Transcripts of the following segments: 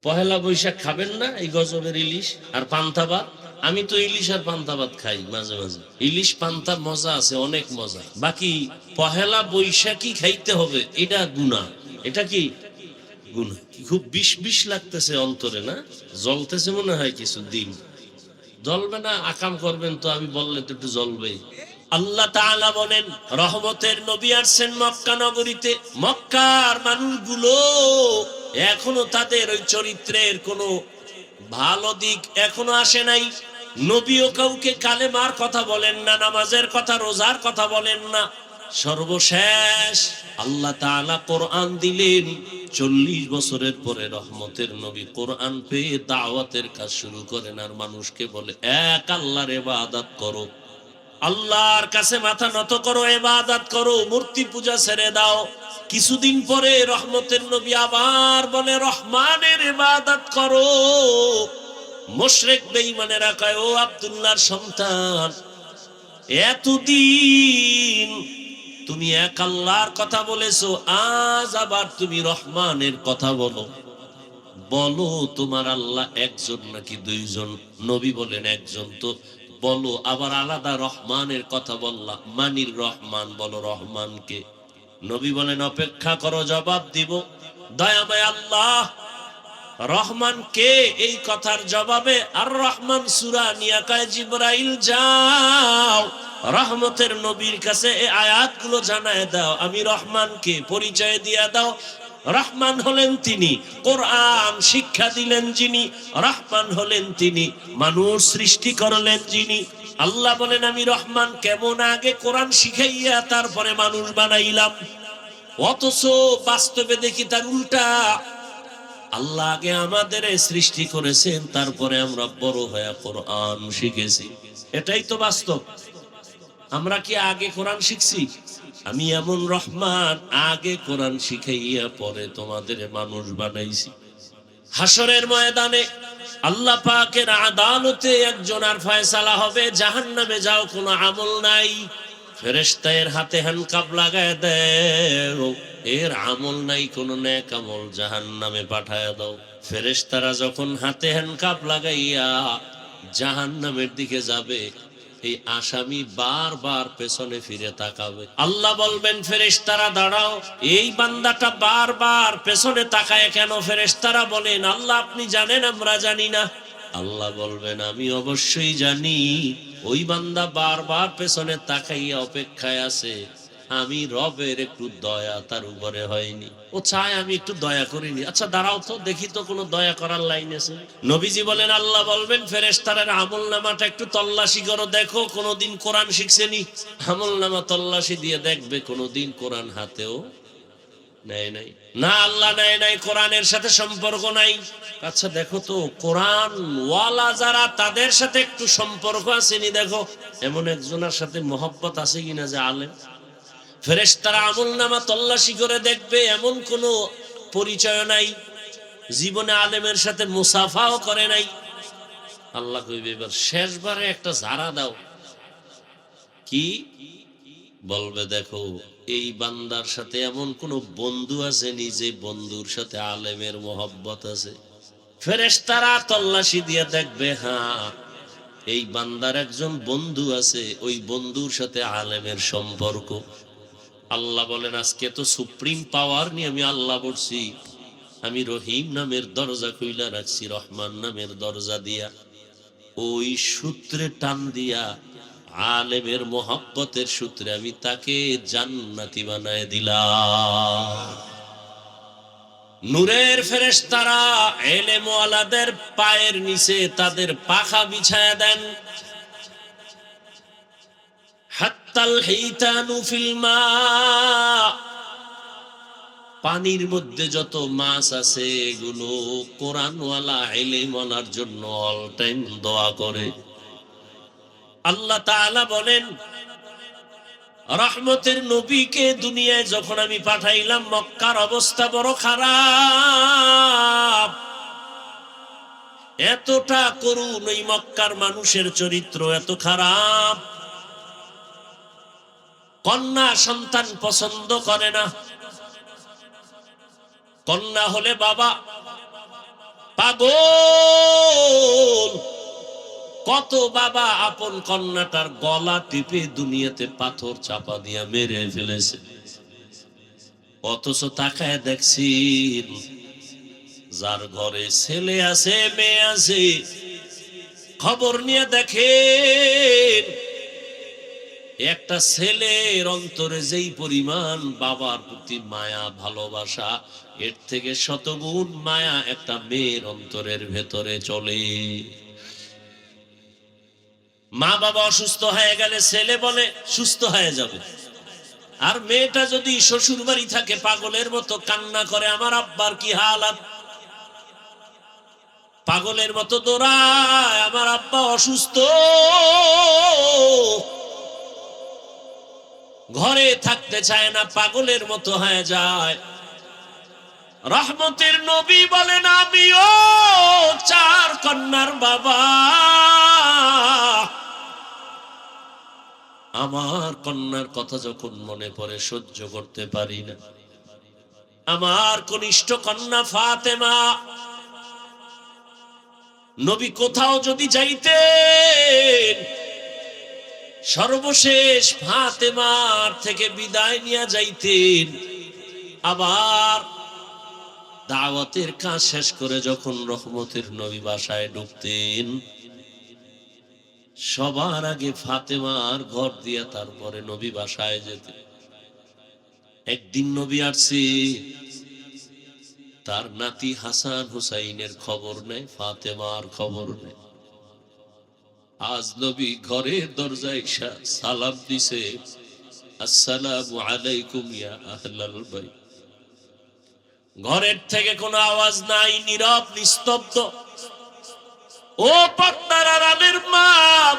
পহেলা বৈশাখ খাবেন না এই গজবের ইলিশ আর পান্তা ভাত? আমি তো ইলিশ আর পান্তা ভাত খাই মাঝে মাঝে। ইলিশ পান্তা মজা আছে, অনেক মজা। বাকি পহেলা বৈশাখই খাইতে হবে, এটা গুনাহ। এটা কি গুনাহ? খুব বিষ বিষ লাগতেছে অন্তরে, না? জ্বলতেছে মনে হয় কিছু দিন। জ্বলবে না? আকাম করবেন তো, আমি বললে তো একটু জ্বলবে। আল্লাহ তাআলা বলেন, রহমতের নবী আসছেন মক্কা নগরীতে। মক্কার মানুষগুলো এখনো তাদের ওই চরিত্রের কোনো ভালো দিক এখনো আসে নাই। নবীও কাউকে কালেমার কথা বলেন না, নামাজের কথা, রোজার কথা বলেন না। সর্বশেষ আল্লাহ তাআলা কোরআন দিলেন। 40 বছরের পরে রহমতের নবী কোরআন পেয়ে দাওয়াতের কাজ শুরু করেন, আর মানুষকে বলে এক আল্লাহর ইবাদত করো, আল্লাহর কাছে মাথা নত করো, ইবাদত করো, মূর্তি পূজা ছেড়ে দাও। কিছুদিন পরে রহমতের নবী আবার বলে রহমানের ইবাদত করো। মুশরিক বেঈমানেরা কয়, ও আব্দুল্লাহর সন্তান, এতদিন তুমি এক আল্লাহর কথা বলেছো, আজ আবার তুমি রহমানের কথা বলো। বলো তোমার আল্লাহ একজন নাকি দুইজন? নবী বলেন একজন। তো বলো আবার আলাদা রহমানের কথা বললা, মানির রহমান বলো, রহমানকে? নবী বলেন অপেক্ষা করো, জবাব দিব। দয়াময় আল্লাহ রহমান কে? এই কথার জবাবে আর রহমান সূরা নিয়া কয়, জিবরাইল যাও রহমতের নবীর কাছে এই আয়াতগুলো জানায় দাও, আমি রহমানকে পরিচয় দিয়া দাও। রহমান হলেন তিনি, কোরআন শিক্ষা দিলেন যিনি। রহমান হলেন তিনি, মানুষ সৃষ্টি করলেন যিনি। আল্লাহ বলেন আমি রহমান, কেমন আগে কোরআন শিখাইয়া তারপরে মানুষ বানাইলাম। অথচ বাস্তবে দেখি তার উল্টা। আল্লাহ আগে আমাদের সৃষ্টি করেছেন, তারপরে আমরা বড় হয়ে কোরআন শিখেছি। এটাই তো বাস্তব। আমরা কি আগে কোরআন শিখছি? আমি এমন রহমান, আগে কোরআন শিখাইয়া পরে তোমাদের মানুষ বানাইছি। হাসরের ময়দানে আল্লাহ পাকের আদালতে একজনের ফয়সালা হবে, জাহান্নামে যাও, কোনো আমল নাই। ফেরেশতার হাতে হ্যান্ডকাপ লাগায় দেও, এর আমল নাই, কোনো নেক আমল, জাহান্নামে পাঠায় দাও। ফেরেশতারা যখন হাতে হ্যান্ডকাপ লাগাইয়া জাহান্নামের দিকে যাবে, এই আসামি বারবার পেছনে ফিরে তাকাবে। আল্লাহ বলবেন ফেরেশতারা দাঁড়াও, এই বান্দাটা বারবার পেছনে তাকায় কেন? ফেরেশতারা বলেন আল্লাহ আপনি জানেন, আমরা জানি না। আল্লাহ বলবেন আমি অবশ্যই জানি। ওই বান্দা বারবার পেছনে তাকাইয়া অপেক্ষায় আছে, আমি রবের একটু দয়া তার উপরে হয়নি, ও চায় আমি একটু দয়া করিনি। আচ্ছা দাঁড়াও তো, দেখি তো কোনো দয়া করার লাইন আছে। নবীজি বলেন, আল্লাহ বলবেন ফেরেশতাদের আমল নামাটা একটু তল্লাশি করো, দেখো কোনোদিন কোরআন শিখছেনি। আমল নামা তল্লাশি দিয়ে দেখবে কোনোদিন কোরআন হাতেও নেয় নাই। না, আল্লাহ নেয় নাই, কোরআনের সাথে সম্পর্ক নাই। আচ্ছা দেখো তো কোরআন ওয়ালা যারা, তাদের সাথে একটু সম্পর্ক আসেনি দেখো, এমন একজনের সাথে মহব্বত আছে কিনা যে আলেম। ফেরেশতারা আমলনামা তল্লাশি করে দেখবে, এমন কোনো পরিচয় নাই, জীবনে আলেমের সাথে মুসাফাও করে নাই। আল্লাহ কইবে এবার শেষবারে একটা ঝাড়া দাও। কি বলবে? দেখো এই বান্দার সাথে এমন কোন বন্ধু আছে নি যে বন্ধুর সাথে আলেমের মহব্বত আছে? ফেরেশতারা তল্লাশি দিয়ে দেখবে, হ্যাঁ এই বান্দার একজন বন্ধু আছে, ওই বন্ধুর সাথে আলেমের সম্পর্ক। আল্লাহ বলেন আজকে তো সুপ্রিম পাওয়ার নিয়ে আমি আল্লাহ বলছি, আমি রহিম নামের দরজা খুইলা রাখছি, রহমান নামের দরজা দিয়া, ওই সূত্রে টান দিয়া আলেমের মোহাব্বতের সূত্রে আমি তাকে জান্নাতি বানায় দিলাম। নূরের ফেরেশতারা ইলম ওয়ালাদের পায়ের নিচে তাদের পাখা বিছায়া দেন। হাত্তাল হিতানু ফিল মা, পানির মধ্যে যত মাছ আছে এগুলো কোরআনওয়ালা ইলমওয়ালার জন্য অল টাইম দোয়া করে। আল্লাহ তাআলা বলেন রহমতের নবীকে দুনিয়ায় যখন আমি পাঠাইলাম, মক্কার অবস্থা বড় খারাপ, এতটা করুণ ওই মক্কার মানুষের চরিত্র এত খারাপ, কন্যা সন্তান পছন্দ করে না। কন্যা হলে বাবা, পাগল। কত বাবা আপন কন্যাটার গলা টিপে দুনিয়াতে পাথর চাপা দিয়া মেরে ফেলেছে, অথচ তাকায় দেখছি যার ঘরে ছেলে আছে মেয়ে আছে, খবর নিয়ে দেখেন একটা ছেলের অন্তরে যেই পরিমাণ বাবার প্রতি মায়া ভালোবাসা, এর থেকে শতগুণ মায়া একটা মেয়ের অন্তরের ভেতরে চলে। মা বাবা অসুস্থ হয়ে গেলে ছেলে বলে সুস্থ হয়ে যাবে, আর মেয়েটা যদি শ্বশুর বাড়ি থাকে পাগলের মতো কান্না করে, আমার আব্বার কি হালাত, পাগলের মতো দৌড়ায়, আমার আব্বা অসুস্থ, ঘরে থাকতে চায় না, পাগলের মতো হয়ে যায়। রহমতের নবী বলেন আমিও চার কন্যার বাবা, আমার কন্যার কথা যখন মনে পড়ে সহ্য করতে পারি না। আমার কনিষ্ঠ কন্যা ফাতেমা, নবী কোথাও যদি যাইতেন সর্বশেষ ফাতেমার থেকে বিদায় নিয়ে যাইতেন, আবার দাওয়াতের কাজ শেষ করে যখন রহমতের নবী বাসায় ঢুকতেন, সবার আগে ফাতেমার ঘর দিয়া তারপরে নবী বাসায় যেতেন। একদিন নবী আসছে, তার নাতি হাসান হুসাইনের খবর নেই, ফাতেমার খবর নেই। আজ নবী ঘরের দরজায় সালাম দিছে, আসসালামু আলাইকুম ইয়া আহলাল বাইত। ঘরের থেকে কোনো আওয়াজ নাই, নীরব নিস্তব্ধ। ও পর্দার আড়ালের মা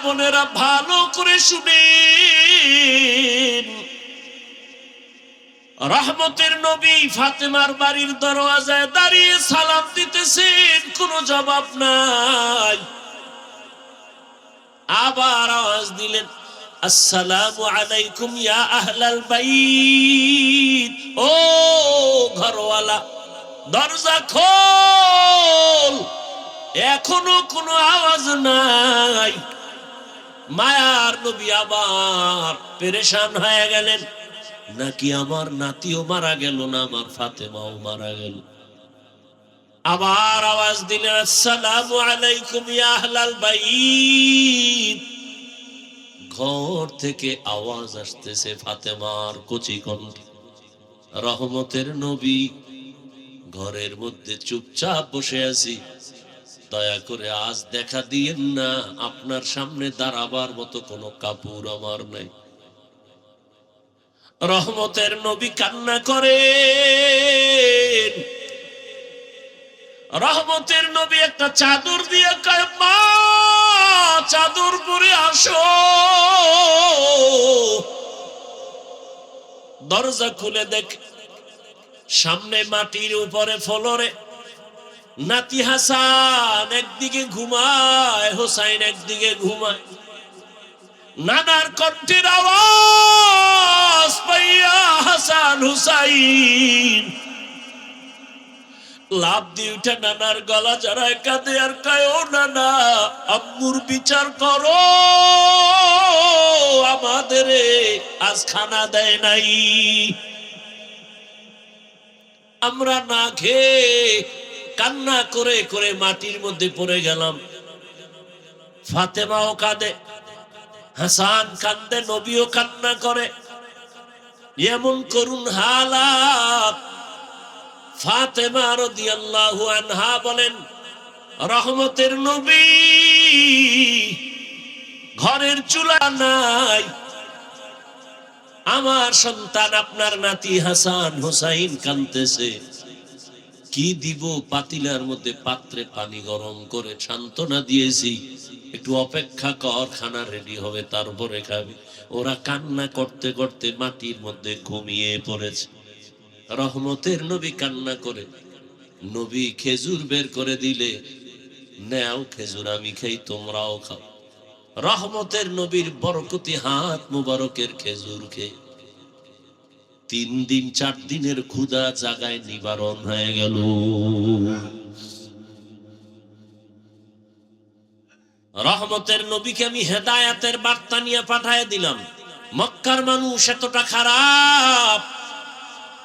বোনেরা ভালো করে শুনেন, রহমতের নবী ফাতেমার বাড়ির দরওয়াজায় দাঁড়িয়ে সালাম দিতেছেন, কোনো জবাব নাই। আবার আওয়াজ দিলেন, আসসালামু আলাইকুম ইয়া আহলাল বাইত। ও ঘরওয়ালা, দরজা খোল। এখনো কোনো আওয়াজ নাই। মায়ার নবী আবার পেরেশান হয়ে গেলেন, নাকি আমার নাতিও মারা গেল, না আমার ফাতেমাও মারা গেল। আবার আওয়াজ দিলেন, আসসালামু আলাইকুম ইয়া আহলাল বাইত। ঘর থেকে আওয়াজ আসতেছে ফাতেমার কচি কণ্ঠ। রহমতের নবী, ঘরের মধ্যে চুপচাপ বসে আছি, দয়া করে আজ দেখা দিয়েন না, আপনার সামনে দাঁড়াবার মতো কোনো কাপড় আমার নাই। রহমতের নবী কান্না করেন। রহমতের নবী একটা চাদর দিয়ে কয়, মা চাদর পরে আসো। দরজা খুলে দেখ, সামনে মাটির উপরে ফ্লোরে নাতি হাসান একদিকে ঘুমায়, হোসাইন একদিকে ঘুমায়। নানার কণ্ঠের আওয়াজ পাইয়া হাসান হুসাইন লাভ দিয়ে উঠে নানার গলা জড়ায় কাঁদে আর কয়, ও নানা, আম্মুর বিচার করো, আমাদের আজ খানা দেয় নাই, আমরা না খেয়ে কান্না করে করে মাটির মধ্যে পড়ে গেলাম। ফাতেমাও কাঁদে, হাসান কান্দে, নবীও কান্না করে। এমন করুন হালাত। ফাতেমা রাদিয়াল্লাহু আনহা বলেন, রহমতের নবী, ঘরের চুলা নাই, আমার সন্তান আপনার নাতি হাসান হুসাইন কাঁদতেছে, কি দিব? পাতিলার মধ্যে পাত্রে পানি গরম করে সান্ত্বনা দিয়েছি, একটু অপেক্ষা কর, খানা রেডি হবে তারপরে খাবি। ওরা কান্না করতে করতে মাটির মধ্যে ঘুমিয়ে পড়েছে। রহমতের নবী কান্না করে, নবী খেজুর বের করে দিলে, নেও খেজুর, আমি খাই, তোমরাও খাও। রহমতের নবীর বরকতি হাত মুবারকের খেজুর খেয়ে 3 দিন 4 দিনের ক্ষুধা জাগায় নিবারণ হয়ে গেল। রহমতের নবীকে আমি হেদায়েতের বার্তা নিয়ে পাঠিয়ে দিলাম। মক্কার মানুষ এতটা খারাপ,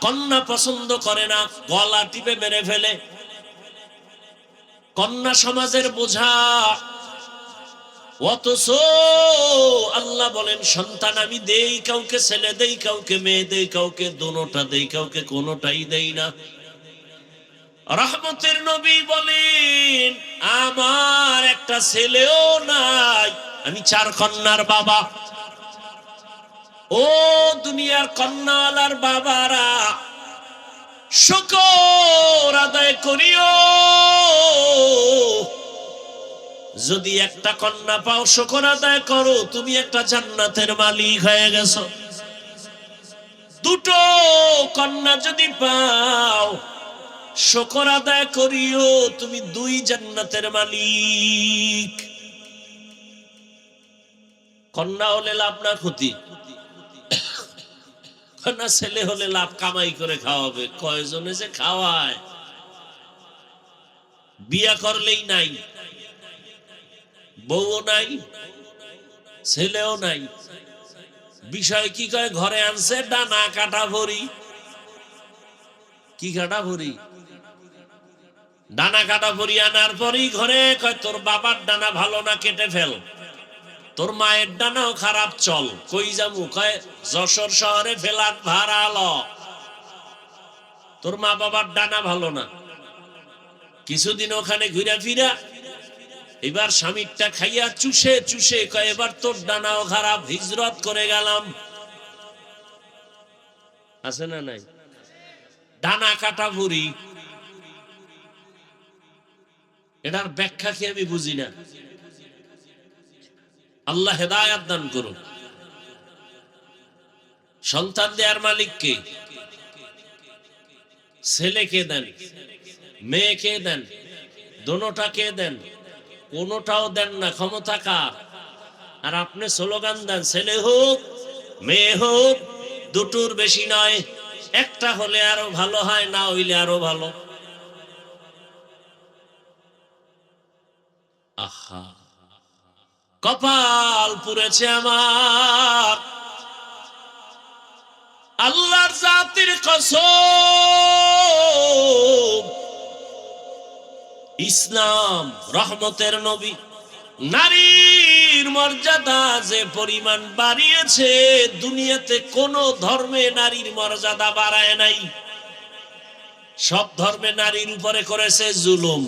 কন্যা পছন্দ করে না, গলা টিপে মেরে ফেলে। কন্যা সমাজের বোঝা। অথচ আল্লাহ বলেন সন্তান আমি দেই কাউকে ছেলে দেই, কাউকে মেয়ে দেই, কাউকে দোনোটা দেই, কাউকে কোনোটাই দেই না। রহমতের নবী বলেন আমার একটা ছেলেও নাই, আমি 4 কন্যার বাবা। ও দুনিয়ার কন্যাওয়ালার বাবারা, শুকর আদায় করিও। যদি একটা কন্যা পাও, শুকর আদায় করো, তুমি একটা জান্নাতের মালিক হয়ে গেছো। 2টো কন্যা যদি পাও, শুকর আদায় করিও, তুমি 2 জান্নাতের মালিক। কন্যা হলে লাভ না ক্ষতি? কন্যা ছেলে হলে লাভ, কামাই করে খাওয়াবে। কয়জনে যে খাওয়ায়, বিয়া করলেই নাই, বউও নাই, ছেলেও নাই। বিষয় কি কয়, ঘরে আনছে ডানা কাটা ভরি। কি কাটা ভরি? ডানা কাটা ভরি আনার পরই ঘরে কয় তোর বাবার ডানা ভালো না, কেটে ফেল। তোর মায়ের ডানাও খারাপ, চল। কই যামু? কয় যশোর শহরে ফেলার ভাড়া ল। তোর মা বাবার ডানা ভালো না। কিছুদিন ওখানে ঘুরে ফিরা, এবার স্বামীরটা খাইয়া চুষে চুষে কয় এবার তোর ডানাও খারাপ, হিজরত করে গেলাম। আছে না নাই? ডানা কাটা ভুরি, এটার ব্যাখ্যা কি আমি বুঝি না। আল্লাহ হেদায়েত দান করুন। সন্তান দেয়ার মালিক কে? ছেলেকে দেন, মেয়েকে দেন, দোনোটাকে দেন। কোনোটাও দেন না, ক্ষমতা কার? আর আপনি স্লোগান দেন ছেলে হোক মেয়ে হোক, 2টোর বেশি নয়, একটা হলে আরো ভালো হয়, না হইলে আরো ভালো। আহা, কপাল পুড়েছে আমার। আল্লাহর জাতির কসম, ইসলাম রহমতের নবী নারীর মর্যাদা যে পরিমাণ বাড়িয়েছে, দুনিয়াতে কোন ধর্মে নারীর মর্যাদা বাড়ায় নাই। সব ধর্মে নারীর উপরে করেছে জুলুম।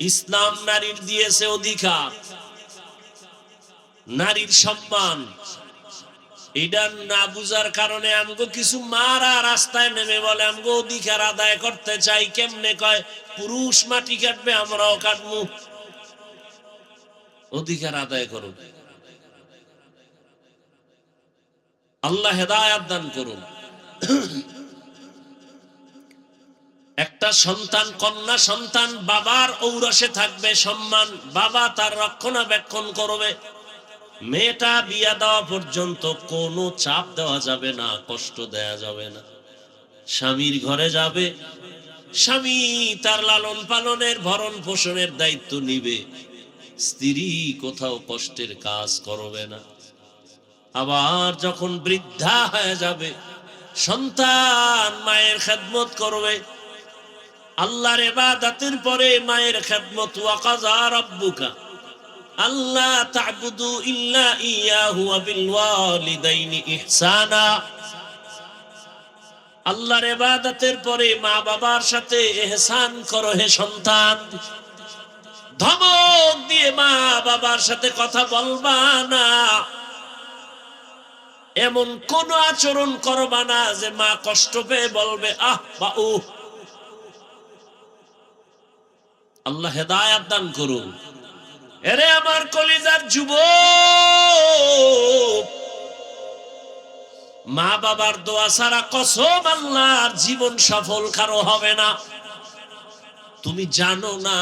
ইসলাম নারীর দিয়েছে অধিকার, নারীর সম্মান। এটা না বুঝার কারণে আমগো কিছু মারা রাস্তায় নেমে বলে আমগো অধিকার আদায় করতে চাই। কেমনে? কয় পুরুষ মাটি কাটবে, আমরাও কাটবো। অধিকার আদায় করো। আল্লাহ হেদায়েত দান করুন। একটা সন্তান, কন্যা সন্তান, বাবার ঔরসে থাকবে সম্মান, বাবা তার রক্ষণাবেক্ষণ করবে। মেয়েটা বিয়া দেওয়া পর্যন্ত কোনো চাপ দেওয়া যাবে না, কষ্ট দেয়া যাবে না। স্বামীর ঘরে যাবে, স্বামী তার লালন পালনের ভরণ পোষণের দায়িত্ব নিবে। স্ত্রী কোথাও কষ্টের কাজ করবে না। আবার যখন বৃদ্ধা হয়ে যাবে, সন্তান মায়ের খেদমত করবে। আল্লাহর ইবাদতের পরে মায়ের খেদমত। ওয়া কাযা রাব্বুকা আল্লা তা'বুদু ইল্লা ইয়াহু ওয়া বিল ওয়ালিদাইনি ইহসানা। আল্লাহর ইবাদতের পরে মা বাবার সাথে ইহসান করো হে সন্তান। ধমক দিয়ে মা বাবার সাথে কথা বলবা না, এমন কোন আচরণ করবা না যে মা কষ্ট পেয়ে বলবে আহ বা উহ। আল্লাহ হেদায়েত দান করুন। এরে আমার কলিজার যুবক, মা বাবার দোয়া ছাড়া কসম আল্লাহর জীবন সফল কারো হবে না। তুমি জানো না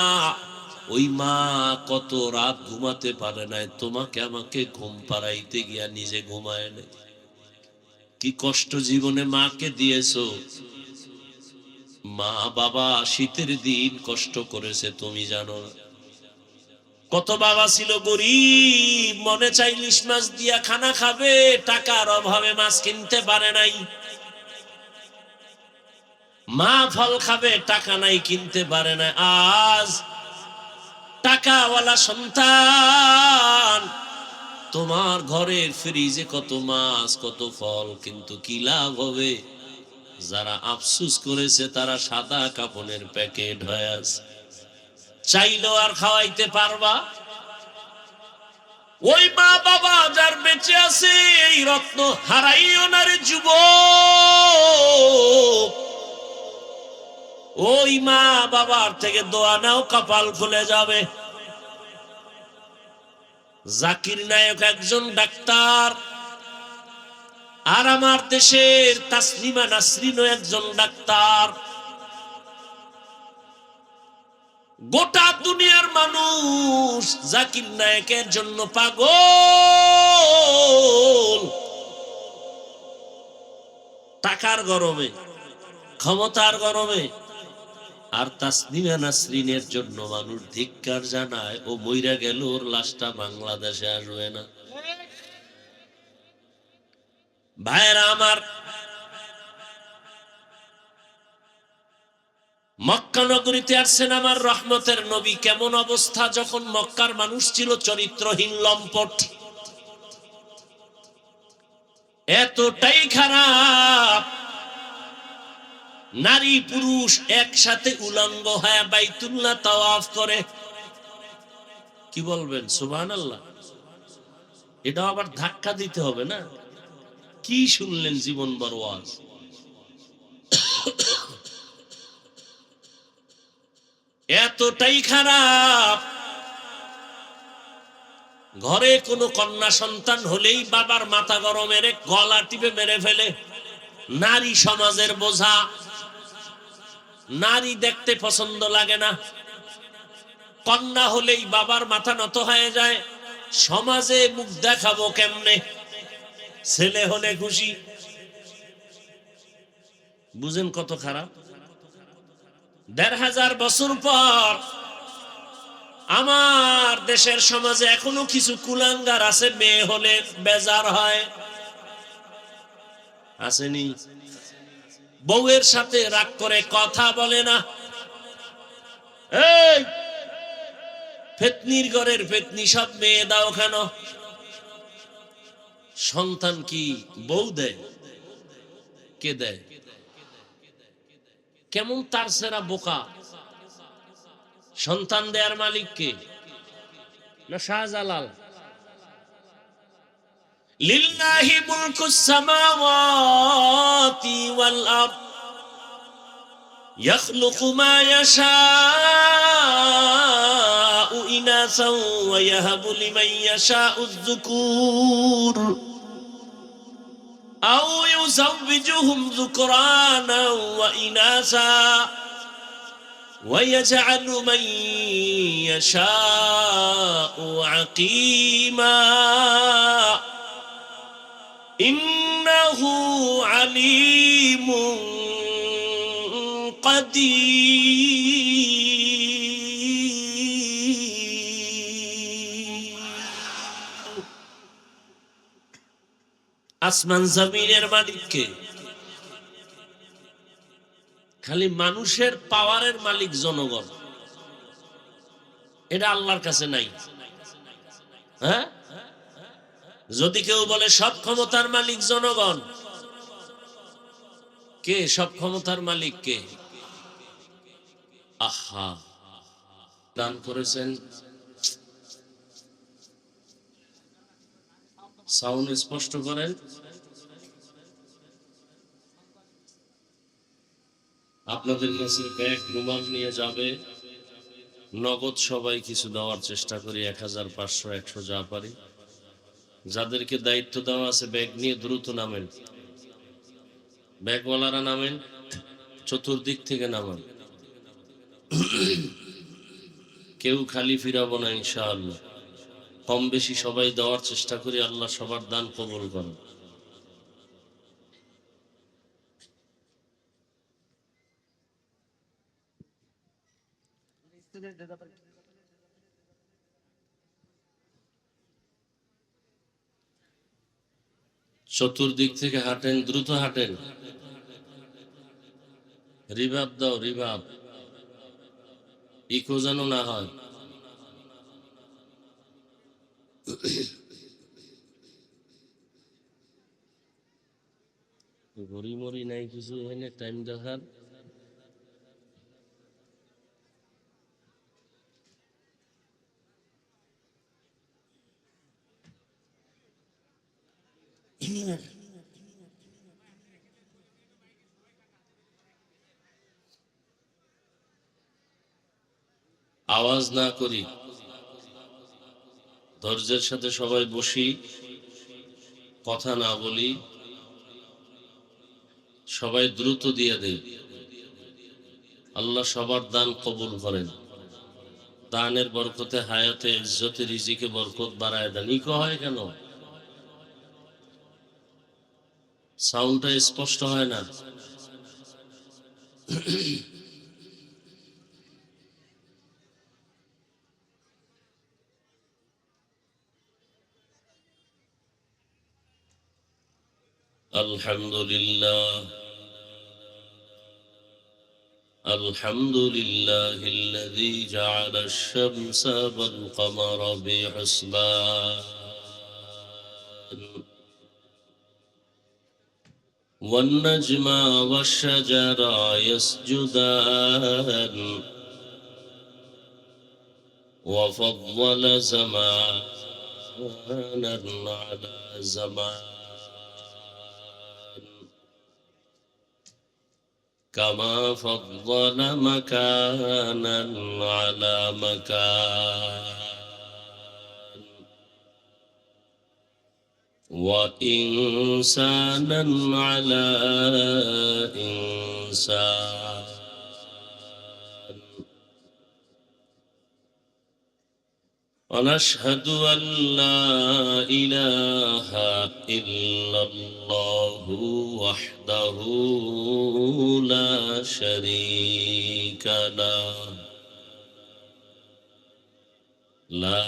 ওই মা কত রাত ঘুমাতে পারে নাই, তোমাকে আমাকে ঘুম পাড়াইতে গিয়া নিজে ঘুমায় নাই। কি কষ্ট জীবনে মাকে দিয়েছো। মা বাবা শীতের দিন কষ্ট করেছে, তুমি জানো না। কত বাবা ছিল গরিব, মনে চাই ইলিশ মাছ দিয়া খানা খাবে, টাকার অভাবে মাছ কিনতে পারে নাই। মা ফল খাবে, টাকা নাই, কিনতে পারে না। আজ টাকাওয়ালা সন্তান, তোমার ঘরের ফ্রিজে কত মাছ কত ফল, কিন্তু কি লাভ হবে? যারা আফসুস করেছে তারা সাদা কাপড়ের প্যাকেট হয়ে আছে। চাইলেও আর খাওয়াইতে পারবা? ওই মা বাবা যার বেঁচে আছে, এই রত্ন হারাইও না রে যুবক। ওই মা বাবার থেকে দোয়া নাও, কপাল খুলে যাবে। জাকির নায়ক একজন ডাক্তার, আর আমার দেশের তাসলিমা নাসরিনও একজন ডাক্তার। গোটা দুনিয়ার মানুষ জাকির নায়কের জন্য পাগল। টাকার গরমে, ক্ষমতার গরমে। আর তাসলিমা নাসরিনের জন্য মানুষ ধিক্কার জানায়। ও মইরা গেল, ওর লাশটা বাংলাদেশে আসবে না। ভাইরা আমার, মক্কা নগরীতে আসছেন আমার রহমতের নবী। কেমন অবস্থা যখন মক্কার মানুষ ছিল চরিত্রহীন, লম্পট, এতটাই খারাপ। নারী পুরুষ একসাথে উলঙ্গ হয়ে বাইতুল্লাহ তাওয়াফ করে। কি বলবেন সুবহানাল্লাহ? এটা আবার ধাক্কা দিতে হবে না? কি শুনলেন জীবন বড় ওয়াজ। এতটাই খারাপ, ঘরে কোনো কন্যা সন্তান হলেই বাবার মাথা গরমের গলা টিপে মেরে ফেলে। নারী সমাজের বোঝা, নারী দেখতে পছন্দ লাগে না। কন্যা হলেই বাবার মাথা নত হয়ে যায়। সমাজে মুখ দেখাবো কেমনে? ছেলে হলে খুশি। বুঝেন কত খারাপ। ১৫০০ বছর পর আমার দেশের সমাজে এখনো কিছু কুলাঙ্গার আছে, মেয়ে হলে বেজার হয়। আসেনি? বউয়ের সাথে রাগ করে কথা বলে না। এই ফেতনির ঘরের ফেতনি সব মেয়ে দাও কেন? সন্তান কি বউ দেয়? কে দেয়? কেমন তার সেরা বোকা। সন্তান দেয়ার মালিক কে? না শাহজালাল? লিল্লাহি মুলকুস সামাওয়াতি ওয়াল আরদ ইয়াখলুকু মা ইয়াশাউ ইনাসাও ওয়া ইয়াহাবু লিমান ইয়াশাউ যুকুর আও ইউযাওবিজুহুম যুকরানা ওয়া ইনাসা ويجعل من يشاء عقيما إنه عليم قدير। আসমান জমিনের মালিক কে? খালি মানুষের পাওয়ারের মালিক জনগণ। এটা আল্লাহর কাছে নাই। হ্যাঁ, যদি কেউ বলে সব ক্ষমতার মালিক জনগণ, কে সব ক্ষমতার মালিক? কে? আহা, দান করেছেন। সাউন্ড স্পষ্ট করেন। আপনাদের কাছে ব্যাগ রুমাল নিয়ে যাবে, নগদ সবাই কিছু দেওয়ার চেষ্টা করি, ১০০০, ৫০০, ১০০ যা পারি। যাদেরকে দায়িত্ব দেওয়া আছে ব্যাগ নিয়ে দ্রুত নামেন। ব্যাগওয়ালারা নামেন, চতুর্দিক থেকে নামান। কেউ খালি ফিরাবো না ইনশাআল্লাহ। কম বেশি সবাই দেওয়ার চেষ্টা করি, আল্লাহ সবার দান কবুল করেন। চতুর্দিক থেকে হাঁটেন, দ্রুত হাঁটেন। রিভাব দাও, রিভাব, ইকো যেন না হয়। ঘড়ি মরি নাই কিছু, এখানে টাইম দেখার। আওয়াজ না করি, ধৈর্যের সাথে সবাই বসি, কথা না বলি, সবাই দ্রুত দিয়ে দেই। আল্লাহ সবার দান কবুল করেন। দানের বরকতে, হায়াতে, ইজ্জতে, রিজিকে বরকত বাড়ায় দেন। ইকো হয় কেন? সাউন্ডটা স্পষ্ট হয় না। আলহামদুলিল্লাহ, আলহামদুলিল্লাহ الذي جعل الشمس والقمر بحسبان والنجم والشجر يسجدان وفضل زمانا على زمان كما فضل مكانا على مكان وإنسانا على إنسان ونشهد أن لا إله إلا الله وحده لا شريك له لا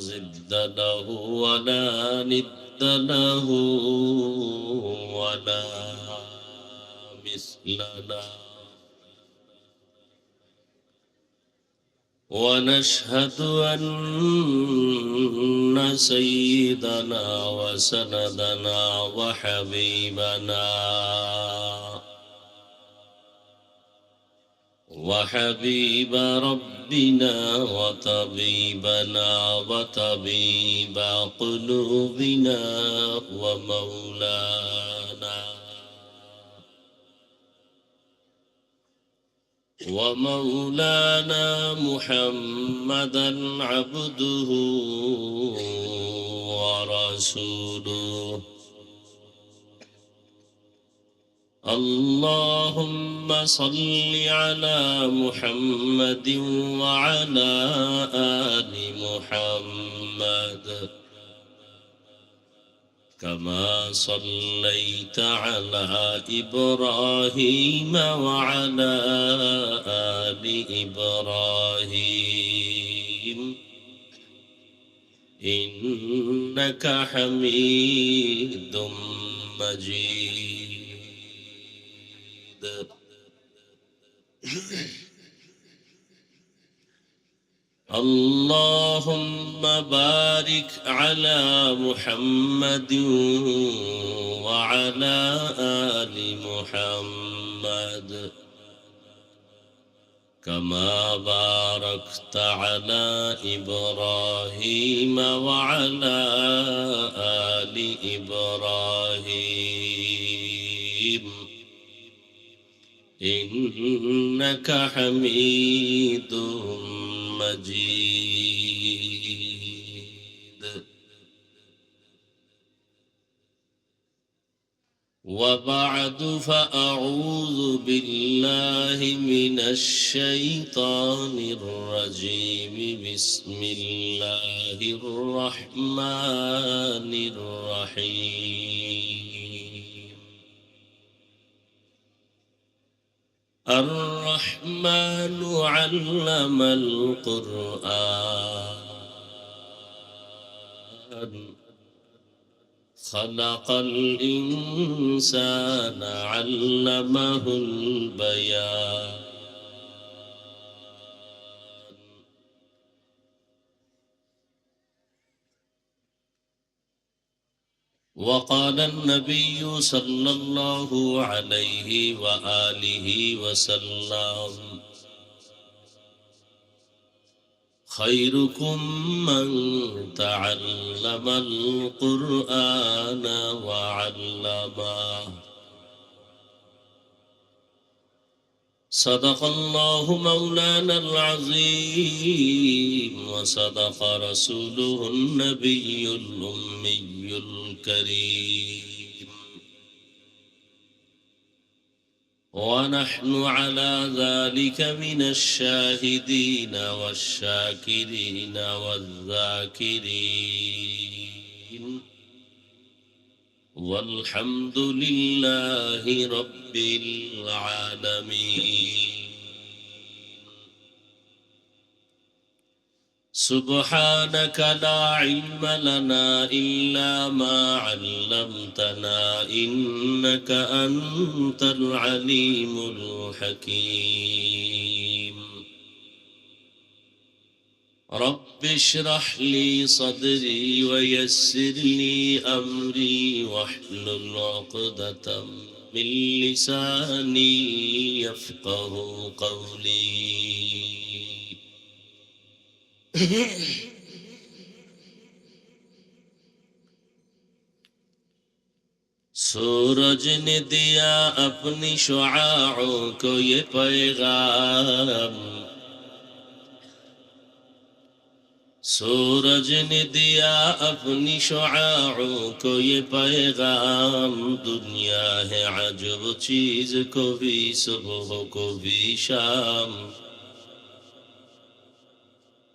ضد له ولا ند له ولا مثل له ونشهد أن سيدنا وسندنا وحبيبنا وحبيب ربنا وطبيبنا وطبيب قلوبنا ومولانا محمدا عبده ورسوله اللهم صل على محمد وعلى آل محمد كما صليت على إبراهيم وعلى آل إبراهيم إنك حميد مجيد اللهم بارك على محمد وعلى آل محمد كما باركت على إبراهيم وعلى آل إبراهيم إنك حميد مجيد وبعد فأعوذ بالله من الشيطان الرجيم بسم الله الرحمن الرحيم الرحمن علم القرآن খালাকাল ইনসানা আল্লামাহুল বায়ান। وقال النبي صلى الله عليه وآله وسلم: خيركم من تعلم القرآن وعلمه. صدق الله مولانا العظيم وصدق رسوله النبي الأمي الكريم، ونحن على ذلك من الشاهدين والشاكرين والذاكرين، والحمد لله رب العالمين. سبحانك لا علم لنا إلا ما علمتنا إنك أنت العليم الحكيم. رب اشرح لي صدري ويسر لي أمري واحلل عقدة من لساني يفقه قولي. सूरज ने दिया अपनी शुआओं को ये पैगाम, सूरज ने दिया अपनी शुआओं को ये पैगाम। दुनिया है अजब चीज, कभी सुबह कभी शाम।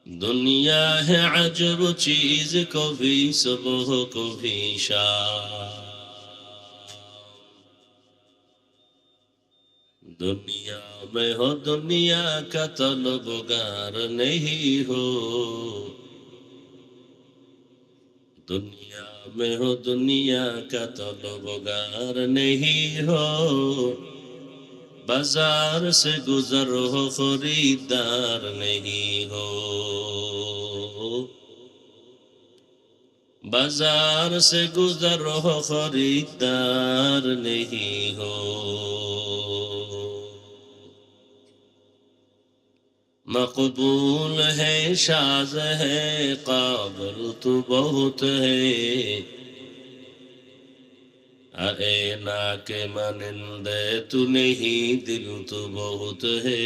दुनिया है अजब चीज, कभी सुबह कभी शाम। दुनिया में हो दुनिया का तलबगार नहीं हो, दुनिया में हो दुनिया का तलबगार नहीं हो। बाजार से गुजर हो खरीदार नहीं हो, बाजार से गुजर हो खरीदार नहीं हो। मकबूल है शाज़ है काबिल तू बहुत है, अरे ना के मानिंदे तू नहीं दिल तू बहुत है,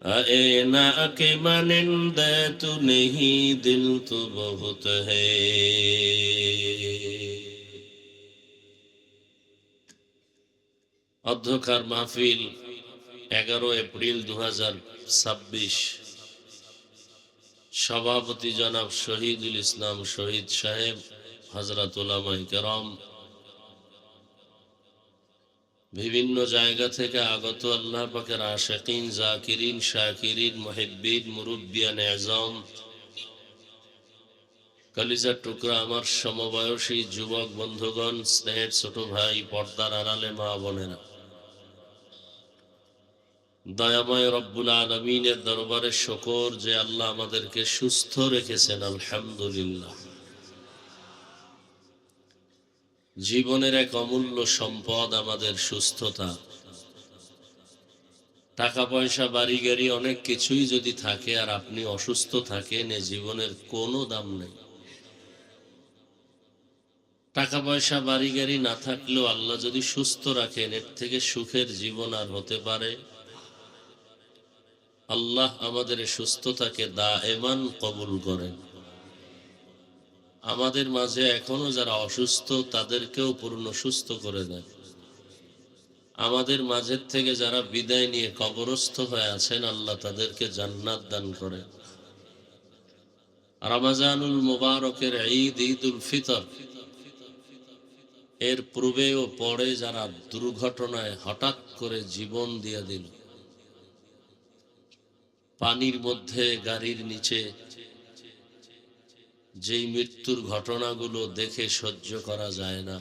अरे ना के मानिंदे तू नहीं दिल तू बहुत है। অধ্যকার মাহফিল 11 এপ্রিল 2026। সভাপতি জনাব শহীদুল ইসলাম শহীদ সাহেব, হযরত উলামায়ে কেরাম, বিভিন্ন জায়গা থেকে আগত আল্লাহ পাকের আশিকিন, জাকিরিন, শাকিরিন, মুহিব্বিন, মুরব্বিয়ান আযম, কলিজার টুকরা আমার সমবয়সী যুবক বন্ধুগণ, স্নেহের ছোট ভাই, পর্দার আড়ালে মা বোনেরা, দয়াময় রব্বুল আলামিনের দরবারে শুকর যে আল্লাহ আমাদেরকে সুস্থ রেখেছেন, আলহামদুলিল্লাহ। জীবনের এক অমূল্য সম্পদ আমাদের সুস্থতা। টাকা পয়সা বাড়ি গাড়ি অনেক কিছুই যদি থাকে আর আপনি অসুস্থ থাকেন, এ জীবনের কোনো দাম নেই। টাকা পয়সা বাড়ি গাড়ি না থাকলেও আল্লাহ যদি সুস্থ রাখেন, এর থেকে সুখের জীবন আর হতে পারে? আল্লাহ আমাদের সুস্থতাকে দায়েমান কবুল করেন। আমাদের মাঝে এখনো যারা অসুস্থ তাদেরকেও পূর্ণ সুস্থ করে দেন। আমাদের মাঝের থেকে যারা বিদায় নিয়ে কবরস্থ হয়ে আছেন, আল্লাহ তাদেরকে জান্নাত দান করেন। রমজানুল মুবারকের ঈদ, ঈদুল ফিতর, এর পূর্বে ও পরে যারা দুর্ঘটনায় হঠাৎ করে জীবন দিয়ে দিল, পানির মধ্যে, গাড়ির নিচে, যেই মৃত্যুর ঘটনাগুলো দেখে সহ্য করা যায় না,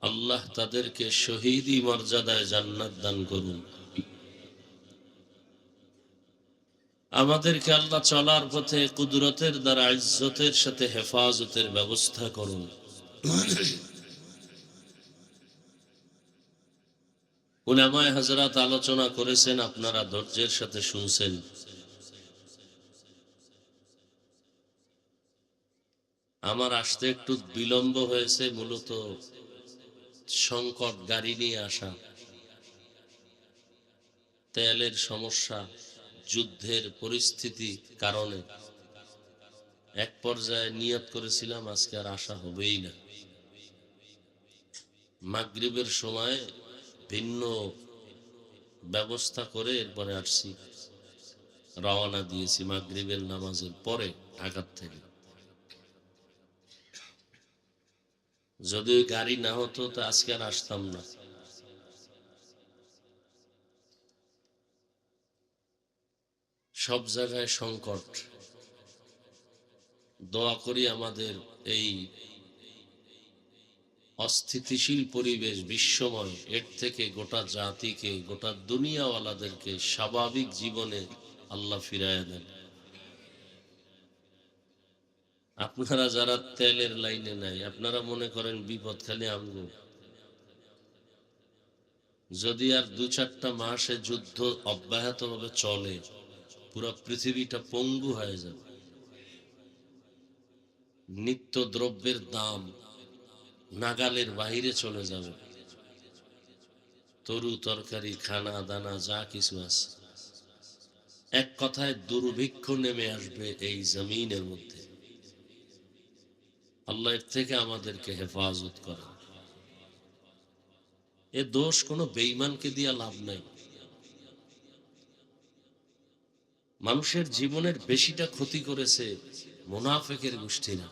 আল্লাহ তাদেরকে শহীদি মর্যাদায় জান্নাত দান করুন। আমাদেরকে আল্লাহ চলার পথে কুদরতের দ্বারা ইজ্জতের সাথে হেফাজতের ব্যবস্থা করুন। উলামায়ে হযরত আলোচনা করেছেন, আপনারা ধৈর্যের সাথে শুনছেন। আমার আসতে একটু বিলম্ব হয়েছে, মূলত সংকট গাড়ি নিয়ে আসা, তেলের সমস্যা, যুদ্ধের পরিস্থিতি কারণে এক পর্যায়ে নিয়ত করেছিলাম আজকে আর আসা হবেই না। মাগরিবের সময় ভিন্ন ব্যবস্থা করে এরপরে আসছি, রওনা দিয়েছি মাগরিবের নামাজের পরে ঢাকা থেকে। যদি গাড়ি না হতো তো আজকে আর আসতাম না। সব জায়গায় সংকট। দোয়া করি আমাদের এই অস্থিতিশীল পরিবেশ, বিশ্বময়, এর থেকে গোটা জাতিকে, গোটা দুনিয়াওয়ালাদেরকে স্বাভাবিক জীবনে আল্লাহ ফিরাইয়া দেন। আপনারা যারা তেলের লাইনে নাই, আপনারা মনে করেন বিপদ খালি আমগো। যদি আর 2-4টা মাসে যুদ্ধ অব্যাহতভাবে চলে, পুরো পৃথিবীটা পঙ্গু হয়ে যাবে। নিত্য দ্রব্যের দাম নাগালের বাহিরে চলে যাবে। তরু তরকারি, খানা দানা যা কিছু আছে, এক কথায় দুর্ভিক্ষ নেমে আসবে এই জমিনের মধ্যে। আল্লাহ এর থেকে আমাদেরকে হেফাজত করেন। এ দোষ কোনো বেঈমানকে দিয়া লাভ নাই। মানুষের জীবনের বেশিটা ক্ষতি করেছে মুনাফিকের গোষ্ঠীরা।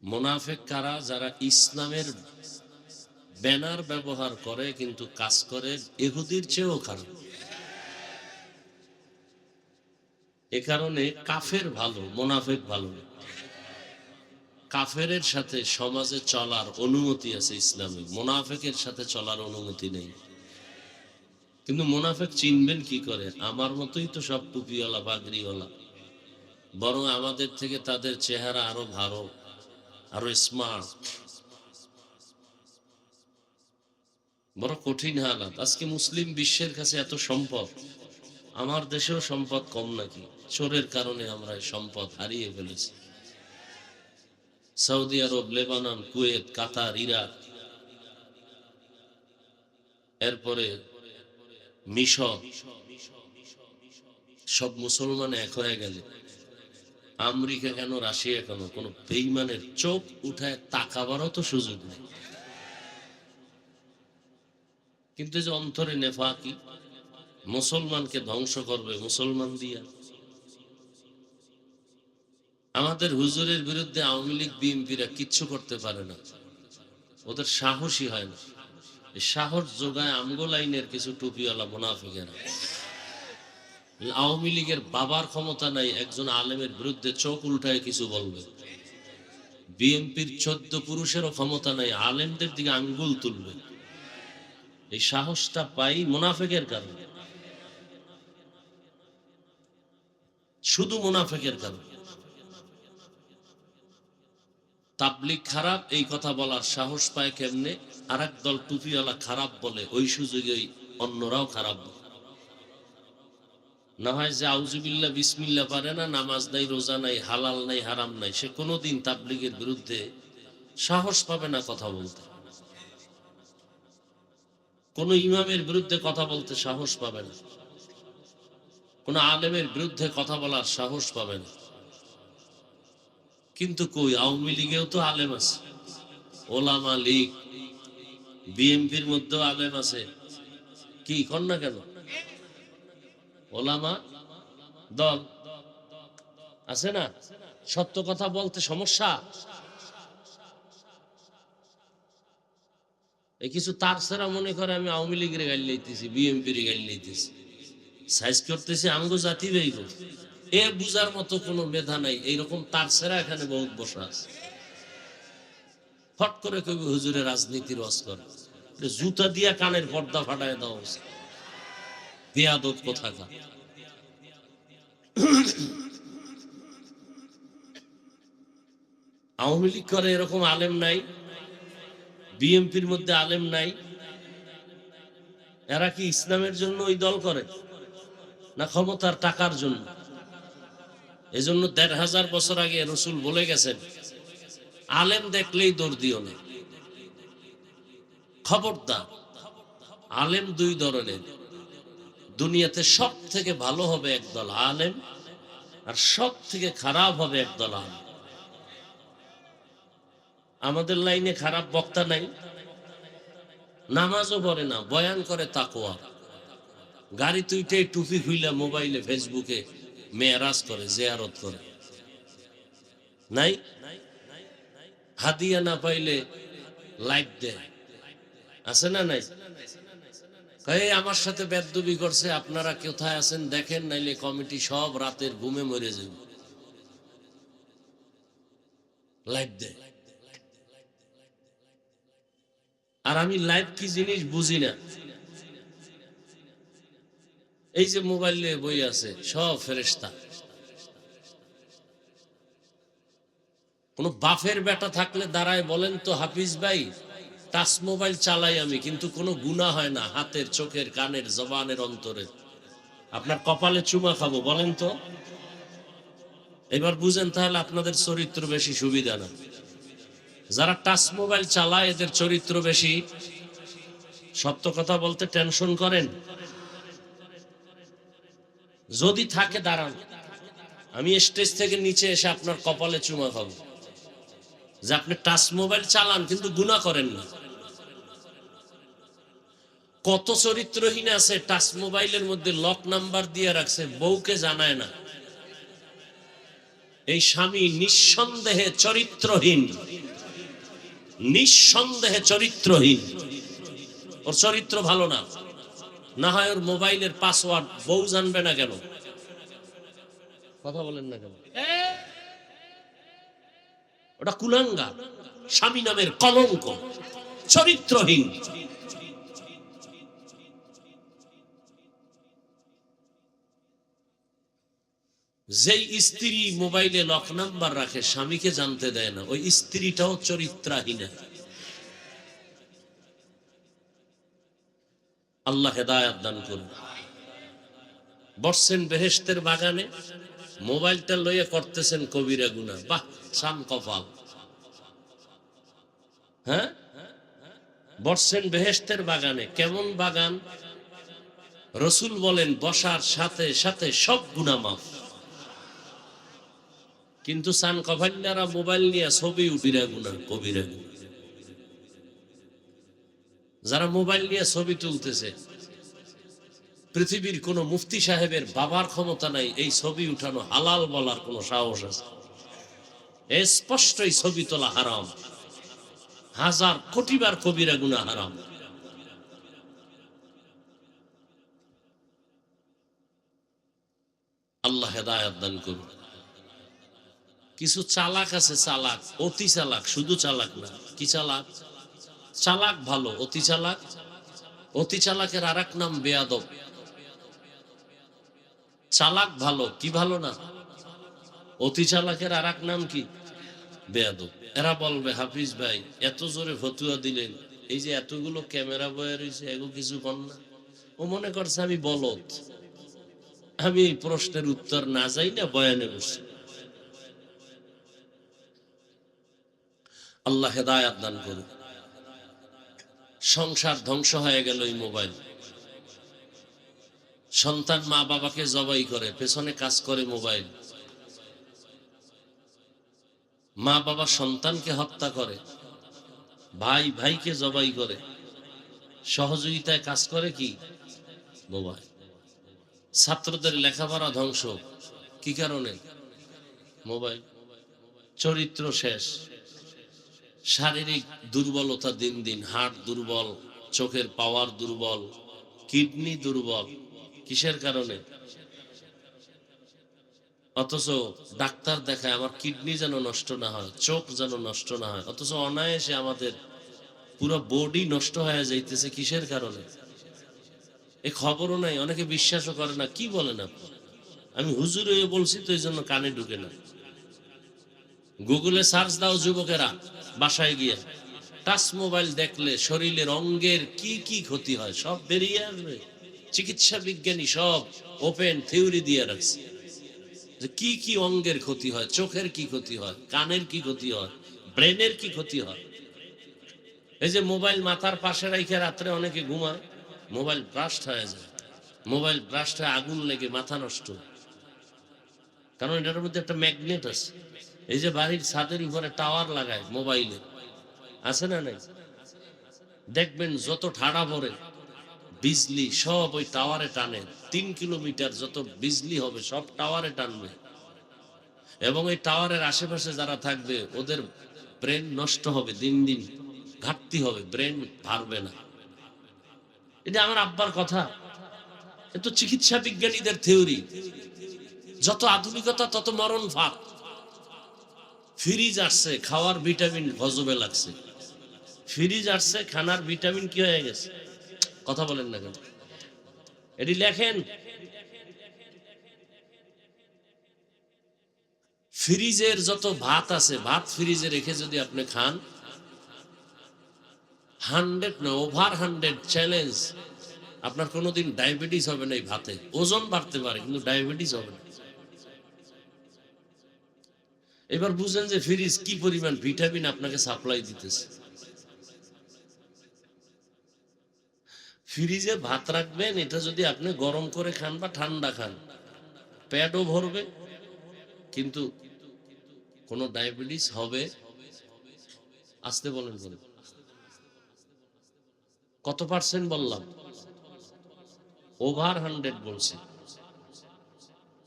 মুনাফিক কারা? যারা ইসলামের ব্যানার ব্যবহার করে কিন্তু কাজ করে ইহুদির চেয়েও খারাপ। এ কারণে কাফের ভালো, মুনাফিক ভালো না। কাফেরের সাথে সমাজে চলার অনুমতি আছে ইসলামে, মুনাফিকের সাথে চলার অনুমতি নেই। কিন্তু মুনাফিক চিনবেন কি করে? আমার মতোই তো সব টুপিওয়ালা, পাগড়িওয়ালা, বরং আমাদের থেকে তাদের চেহারা আরো ভালো, আরো স্মার্ট। বড় কঠিন হালাত। আজকে মুসলিম বিশ্বের কাছে এত সম্পদ, আমার দেশেও সম্পদ কম নাকি? চোরের কারণে আমরা এই সম্পদ হারিয়ে ফেলেছি। সৌদি আরব, লেবানন, কুয়েত, কাতার, ইরাক, এরপরে মিশর, সব মুসলমান এক হয়ে গেলে আমেরিকা কেন, রাশিয়া কেন, কোন বেঈমানের চোখ উঠায় তাকাবারও তো সুযোগ নেই। কিন্তু যে অন্তরে নেফাকি, মুসলমানকে ধ্বংস করবে মুসলমান দিয়া। আমাদের হুজুরের বিরুদ্ধে আওয়ামী লীগ, বিএনপিরা কিচ্ছু করতে পারে না, ওদের সাহসী হয় না। এই সাহস যোগায় আমগো লাইনের কিছু টুপিওয়ালা মুনাফিকেরা। আওয়ামী লীগের বাবার ক্ষমতা নাই একজন আলেমের বিরুদ্ধে চোখ উল্টায় কিছু বলবে। বিএনপির 14 পুরুষেরও ক্ষমতা নাই আলেমদের দিকে আঙ্গুল তুলবে। এই সাহসটা পাই মুনাফিকের কারণে, শুধু মুনাফিকের কারণে। তাবলীগ খারাপ এই কথা বলার সাহস পায় কেমনে? আর এক দল টুপিওয়ালা খারাপ বলে, ওই সুযোগে অন্যরাও খারাপ বলে। না হয় যে আউযুবিল্লাহ বিসমিল্লাহ পারে না, নামাজ নাই, রোজা নাই, হালাল নাই, হারাম নাই, সে কোনোদিন তাবলীগের বিরুদ্ধে সাহস পাবে না কথা বলতে। কোন ইমামের বিরুদ্ধে কথা বলতে সাহস পাবে না, কোন আলেমের বিরুদ্ধে কথা বলার সাহস পাবে না। কিন্তু কই, আওয়ামী লীগেও তো আলেম আছে, ওলামা লীগ, বিএনপির মধ্যেও আলেম আছে। কি কর না কেন? ওলামা দল আছে না? সত্য কথা বলতে সমস্যা? এই কিছু তার সেরা মনে করে আমি আওয়ামী লীগের গাড়ি লইতেছি, বিএনপির গাড়ি লইতেছি। সাইজ করতেছে আমগো জাতি বেইব, এ বুঝার মতো কোনো মেধা নাই। এইরকম তার সেরা এখানে বহুত বসা আছে। ফট করে কবি হুজুরে রাজনীতির ওয়াজ করে, জুতা দিয়া কানের পর্দা ফাটায় দেওয়া উচিত। বেয়াদব কোথাকার। আওয়ামী লীগ করে এরকম আলেম নাই, বিএনপির মধ্যে আলেম নাই। এরা কি ইসলামের জন্য ওই দল করে না ক্ষমতার টাকার জন্য? এজন্য ১৫০০ বছর আগে রসুল বলে গেছেন, আলেম দেখলেই দৌড় দিও না। খবরদার, আলেম দুই ধরনের। দুনিয়াতে সব থেকে ভালো হবে একদল আলেম, আর সব থেকে খারাপ হবে একদল আলেম। আমাদের লাইনে খারাপ বক্তা নাই, নামাজও পড়ে না, বয়ান করে তাকওয়া। গাড়ি তুইটে টুপি খুইলা মোবাইলে ফেসবুকে মেয়ারাজ করে, জিয়ারত করে। নাই হাদিয়া না পাইলে লাইভ দেয়, আছে না নাই? এই আমার সাথে বেদবি করছে, আপনারা কোথায় আছেন দেখেন, নাইলে কমিটি সব রাতের ঘুমে মরে যাবে। লাইভ দেয়। আর আমি লাইভ কি জিনিস বুঝি না। এই যে মোবাইলে বই আছে সব ফেরেশতা। কোন বাফের বেটা থাকলে দাঁড়ায় বলেন তো, হাফিজ ভাই টাচ মোবাইল চালাই আমি, কিন্তু কোনো গুনাহ হয় না, হাতের, চোখের, কানের, জবানের, অন্তরের। আপনার কপালে চুমা খাবো বলেন তো? এবার বুঝেন তাহলে আপনাদের চরিত্র বেশি সুবিধা না। যারা টাচ মোবাইল চালায় এদের চরিত্র বেশি। সত্য কথা বলতে টেনশন করেন? যদি থাকে দাঁড়ান, আমি স্টেজ থেকে নিচে এসে আপনার কপালে চুমা খাবো, যে আপনি টাচ মোবাইল চালান কিন্তু গুনাহ করেন না। কত চরিত্রহীন আছে, টাচ মোবাইলের মধ্যে লক নাম্বার দিয়ে রাখছে, বউকে জানায় না। এই স্বামী নিঃসন্দেহে চরিত্রহীন, নিঃসন্দেহে চরিত্রহীন। ওর চরিত্র ভালো না। না হয় ওর মোবাইলের পাসওয়ার্ড বউ জানবে না কেন? কথা বলেন না কেন? ওটা কুলাঙ্গার, স্বামী নামের কলঙ্ক, চরিত্রহীন। যেই স্ত্রী মোবাইলে লক নাম্বার রাখে, স্বামীকে জানতে দেয় না, ওই স্ত্রীটাও চরিত্রহীন। আল্লাহ হেদায়েত দান করুন। বসছেন বেহেশতের বাগানে, মোবাইলটা লইয়া করতেছেন কবিরা গুনাহ। বাহ, সাম কপাল। হ্যাঁ, বসছেন বেহেশতের বাগানে। কেমন বাগান? রসুল বলেন বসার সাথে সাথে সব গুনাহ মাফ। কিন্তু সান কভাল্লারা মোবাইল নিয়ে ছবি উঠিরা গুনাহ, কবিরা গুনাহ। যারা মোবাইল নিয়ে ছবি তুলতেছে, পৃথিবীর কোন মুফতি সাহেবের বাবার ক্ষমতা নাই এই ছবি উঠানো হালাল বলার কোন সাহস আছে? স্পষ্টই ছবি তোলা হারাম, হাজার কোটিবার কবিরা গুনাহ হারাম। আল্লাহ হেদায়েত দান করুন। কিছু চালাক আছে, চালাক, অতি চালাক, শুধু চালাক না। কি চালাক? চালাক ভালো, অতি চালাক। অতি চালাকের আরেক নাম বেয়াদব। চালাক ভালো, কি ভালো না? অতি চালাকের আরেক নাম কি? বেয়াদব। এরা বলবে হাফিজ ভাই এত জোরে ফতুয়া দিলেন, এই যে এতগুলো ক্যামেরা বয়ে রয়েছে, এগো কিছু কর না। ও মনে করছে আমি বলদ, আমি এই প্রশ্নের উত্তর না যাই না বয়ানে বসছি। আল্লাহ হেদায়েত দান করুন। সংসার ধ্বংস হয়ে গেল এই মোবাইল। সন্তান মা বাবাকে জবাই করে, পেছনে কাজ করে মোবাইল। মা বাবা সন্তানকে হত্যা করে, ভাই ভাইকে জবাই করে, সহযোগিতায় কাজ করে কি? মোবাইল। ছাত্রদের লেখাপড়া ধ্বংস, কি কারণে? মোবাইল। চরিত্র শেষ, শারীরিক দুর্বলতা দিন দিন, হার্ট দুর্বল, চোখের পাওয়ার দুর্বল, কিডনি দুর্বল, কিসের কারণে? অথচ ডাক্তার দেখায় আমার কিডনি যেন নষ্ট না হয়, চোখ যেন নষ্ট না হয়, অথচ অনায়াসে আমাদের পুরো বডি নষ্ট হয়ে যাইতেছে। কিসের কারণে? এই খবরও নাই, অনেকে বিশ্বাসও করে না। কি বলেন আপনি? আমি হুজুর হয়ে বলছি তো, এই জন্য কানে ঢুকে না। গুগলে সার্চ দাও যুবকেরা, বাসায় গিয়ে টাচ মোবাইল দেখলে শরীরের অঙ্গের কি কি ক্ষতি হয় সব বেরিয়ে আসবে। চিকিৎসা বিজ্ঞানী সব ওপেন থিওরি দিয়ে রাখছে যে কি কি অঙ্গের ক্ষতি হয়, চোখের কি ক্ষতি হয়, কানের কি ক্ষতি হয়, ব্রেনের কি ক্ষতি হয়। এই যে মোবাইল মাথার পাশে রাখে রাত্রে অনেকে ঘুমায়, মোবাইল ব্রাস্ট হয়ে যায়, মোবাইল ব্রাস্ট হয়ে আগুন লেগে মাথা নষ্ট। কারণ এটার মধ্যে একটা ম্যাগনেট আছে। এই যে বাড়ির ছাদের উপরে টাওয়ার লাগায় মোবাইলে, আছে না নাই? দেখবেন যত ঠাড়া পড়ে বিজলি সব ওই টাওয়ারে টানে। 3 কিলোমিটার যত বিজলি হবে সব টাওয়ারে টানবে, এবং এই টাওয়ারের আশেপাশে যারা থাকবে ওদের ব্রেন নষ্ট হবে, দিন দিন ঘাটতি হবে, ব্রেন পারবে না। এটা আমার আব্বার কথা, এতো চিকিৎসা বিজ্ঞানীদের থিওরি। যত আধুনিকতা তত মরণ ফাঁক। ফ্রিজ আসছে, খাওয়ার ভিটামিন গজবে লাগছে। ফ্রিজ আসছে, খানার ভিটামিন কি হয়ে গেছে? কথা বলেন না কেন? এটি লেখেন। ফ্রিজের যত ভাত আছে, ভাত ফ্রিজে রেখে যদি আপনি খান, 100 না ওভার 100 চ্যালেঞ্জ, আপনার কোনোদিন ডায়াবেটিস হবে না। এই ভাতে ওজন বাড়তে পারে কিন্তু ডায়াবেটিস হবে না। এবার বুঝেন যে ফ্রিজ কি পরিমাণ ভিটামিন আপনাকে সাপ্লাই দিতেছে। ফ্রিজে ভাত রাখবেন, এটা যদি আপনি গরম করে খান বা ঠান্ডা খান, পেটও ভরবে কিন্তু কোনো ডায়াবেটিস হবে? আসতে বলেন বলেন, কত পার্সেন্ট বললাম? ওভার 100 বলছি।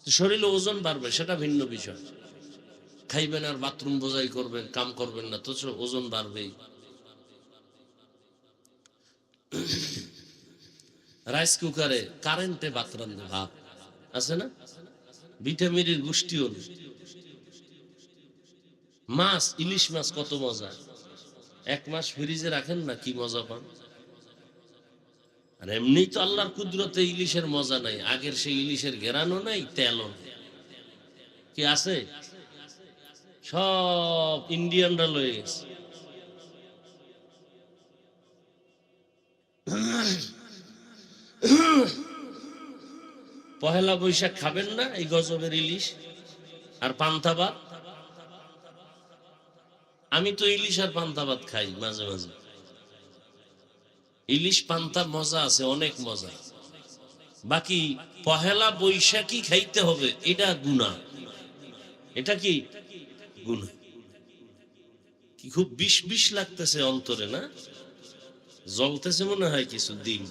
শরীরে ওজন বাড়বে সেটা ভিন্ন বিষয়। খাইবেন আর বাথরুম বোঝাই করবেন, কাম করবেন না, তো ওজন বাড়বেই। রাইস কুকারে কারেন্টে ভাত রান্ধে, ভাত আছে না, ভিটামিনের গোষ্ঠীও নেই। মাছ, ইলিশ মাছ কত মজা, 1 মাস ফ্রিজে রাখেন না, কি মজা পান। আর এমনি তো আল্লাহর কুদরতে ইলিশের মজা নাই, আগের সেই ইলিশের ঘেরানো নাই, তেলও নাই। কি আছে? সব ইন্ডিয়ানরা লয়ে গেছে। পহেলা বৈশাখ খাবেন না এই গজবের ইলিশ আর পান্তা ভাত? আমি তো ইলিশ আর পান্তা ভাত খাই মাঝে মাঝে। ইলিশ পান্তা মজা আছে, অনেক মজা। বাকি পহেলা বৈশাখী খাইতে হবে, এটা গুনাহ। এটা কি গুনাহ? কি খুব বিষ বিষ লাগতেছে অন্তরে না? জ্বলতেছে মনে হয় কিছু দিন।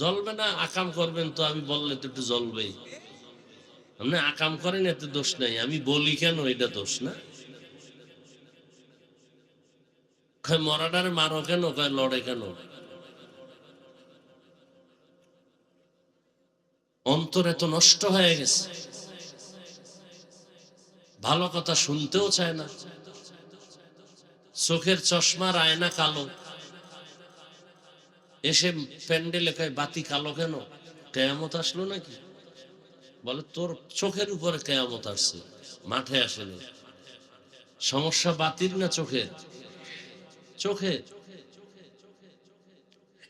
জ্বলবে না, আকাম করবেন তো, আমি বললে তো একটু জ্বলবেই। আপনি আকাম করেন এতে দোষ নাই, আমি বলি কেন এটা দোষ না? মরাডারে মারো কেন, লড়ে কেন? অন্তর এত নষ্ট হয়ে গেছে, ভালো কথা শুনতেও চায় না। চোখের চশমার আয়না কালো, এসে প্যান্ডেলে কয় বাতি কালো কেন? কেয়ামত আসলো নাকি? বলে তোর চোখের উপরে কেয়ামত আসছে, মাঠে আসেনি। সমস্যা বাতির না চোখের? চোখে।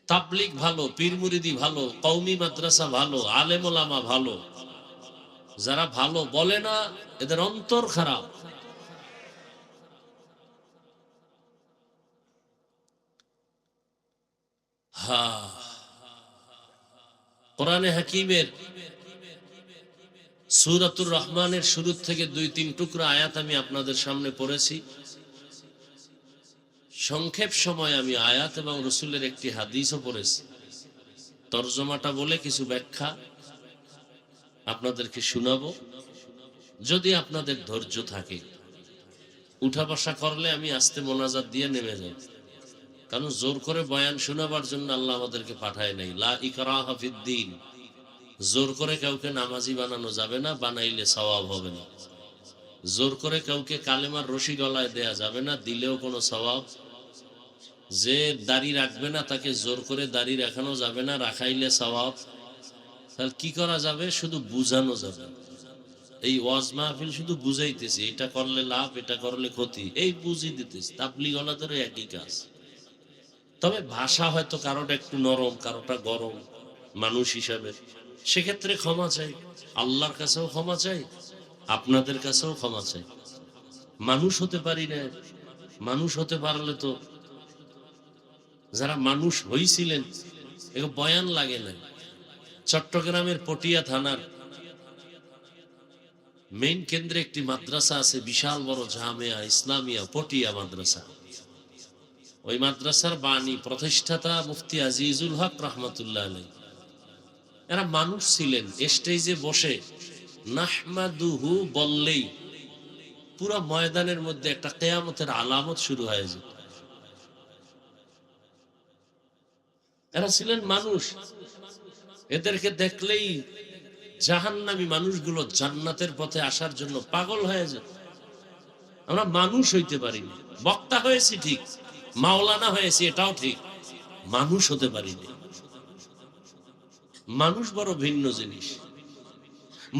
তাবলিগ ভালো, পীর মুরিদি ভালো, কওমি মাদ্রাসা ভালো, আলেম ওলামা ভালো, যারা ভালো বলে না এদের অন্তর খারাপ। কোরআনে হাকিমের সূরাতুর রহমানের শুরু থেকে 2-3 টুকরা আয়াত আমি আপনাদের সামনে পড়েছি। সংক্ষেপ সময় আমি আয়াত এবং রাসূলের একটি হাদিসও পড়েছি। তরজমাটা বলে কিছু ব্যাখ্যা আপনাদেরকে শোনাবো, যদি আপনাদের ধৈর্য থাকে। উঠা বসা করলে আমি আস্তে মোনাজাত দিয়ে নেমে যাই, কারণ জোর করে বয়ান শোনাবার জন্য আল্লাহ আমাদেরকে পাঠায় নাই। লা ইকরাহা ফিদ্দীন, জোর করে কাউকে নামাজি বানানো যাবে না, বানাইলে সওয়াব হবে না। জোর করে কাউকে কালেমার রশি গলায় দেয়া যাবে না, দিলেও কোনো সওয়াব। যে দাড়ি রাখবে না তাকে জোর করে দাড়ি রাখানো যাবে না, রাখাইলে সওয়াব। তাহলে কি করা যাবে? শুধু বুঝানো যাবে। এই ওয়াজ মাহফিল শুধু বুঝাইতেছি, এটা করলে লাভ, এটা করলে ক্ষতি, এই বুঝিয়ে দিতেছি। তাবলীগওয়ালাদেরও একই কাজ। তবে ভাষা হয়তো কারোটা একটু নরম, কারোটা গরম মানুষ হিসাবে, সেক্ষেত্রে ক্ষমা চাই, আল্লাহর কাছেও ক্ষমা চাই, আপনাদের কাছেও ক্ষমা চাই। মানুষ হতে পারি না। মানুষ হতে পারলে তো যারা মানুষ হইছিলেন এগুলো বয়ান লাগে না। চট্টগ্রামের পটিয়া থানার মেইন কেন্দ্রে একটি মাদ্রাসা আছে, বিশাল বড় জামিয়া ইসলামিয়া পটিয়া মাদ্রাসা। ওই মাদ্রাসার বাণী প্রতিষ্ঠাতা মুফতি আজিজুল হক রহমতুল্লাহ আলাইহি, এরা মানুষ ছিলেন। স্টেজে বসে নাহমাদুহু বললেই পুরো ময়দানের মধ্যে একটা কিয়ামতের আলামত শুরু হয়ে যেত। এরা ছিলেন মানুষ। এদেরকে দেখলেই জাহান্নামী মানুষগুলো জান্নাতের পথে আসার জন্য পাগল হয়ে যেত। আমরা মানুষ হইতে পারিনি। বক্তা হয়েছি ঠিক, মাওলানা হয়েছি এটাও ঠিক, মানুষ হতে পারিনি। মানুষ বড় ভিন্ন জিনিস।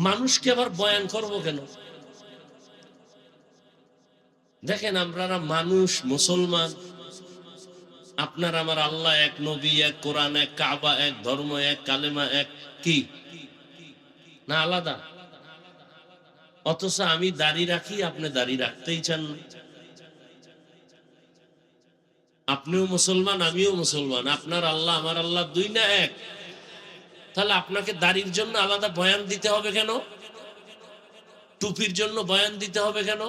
মানুষকে আবার বয়ান করব কেন? দেখেন, আমরা মানুষ, মুসলমান, আপনার আমার আল্লাহ এক, নবী এক, কোরআন এক, কাবা এক, ধর্ম এক, কালেমা এক, কি না আলাদা? অথচ আমি দাড়ি রাখি, আপনি দাড়ি রাখতেই চান না। আপনিও মুসলমান, আমিও মুসলমান, আপনার আল্লাহ আমার আল্লাহ দুই না এক? তাহলে আপনাকে দাড়ির জন্য আলাদা বয়ান দিতে হবে কেন? টুপির জন্য বয়ান দিতে হবে কেন?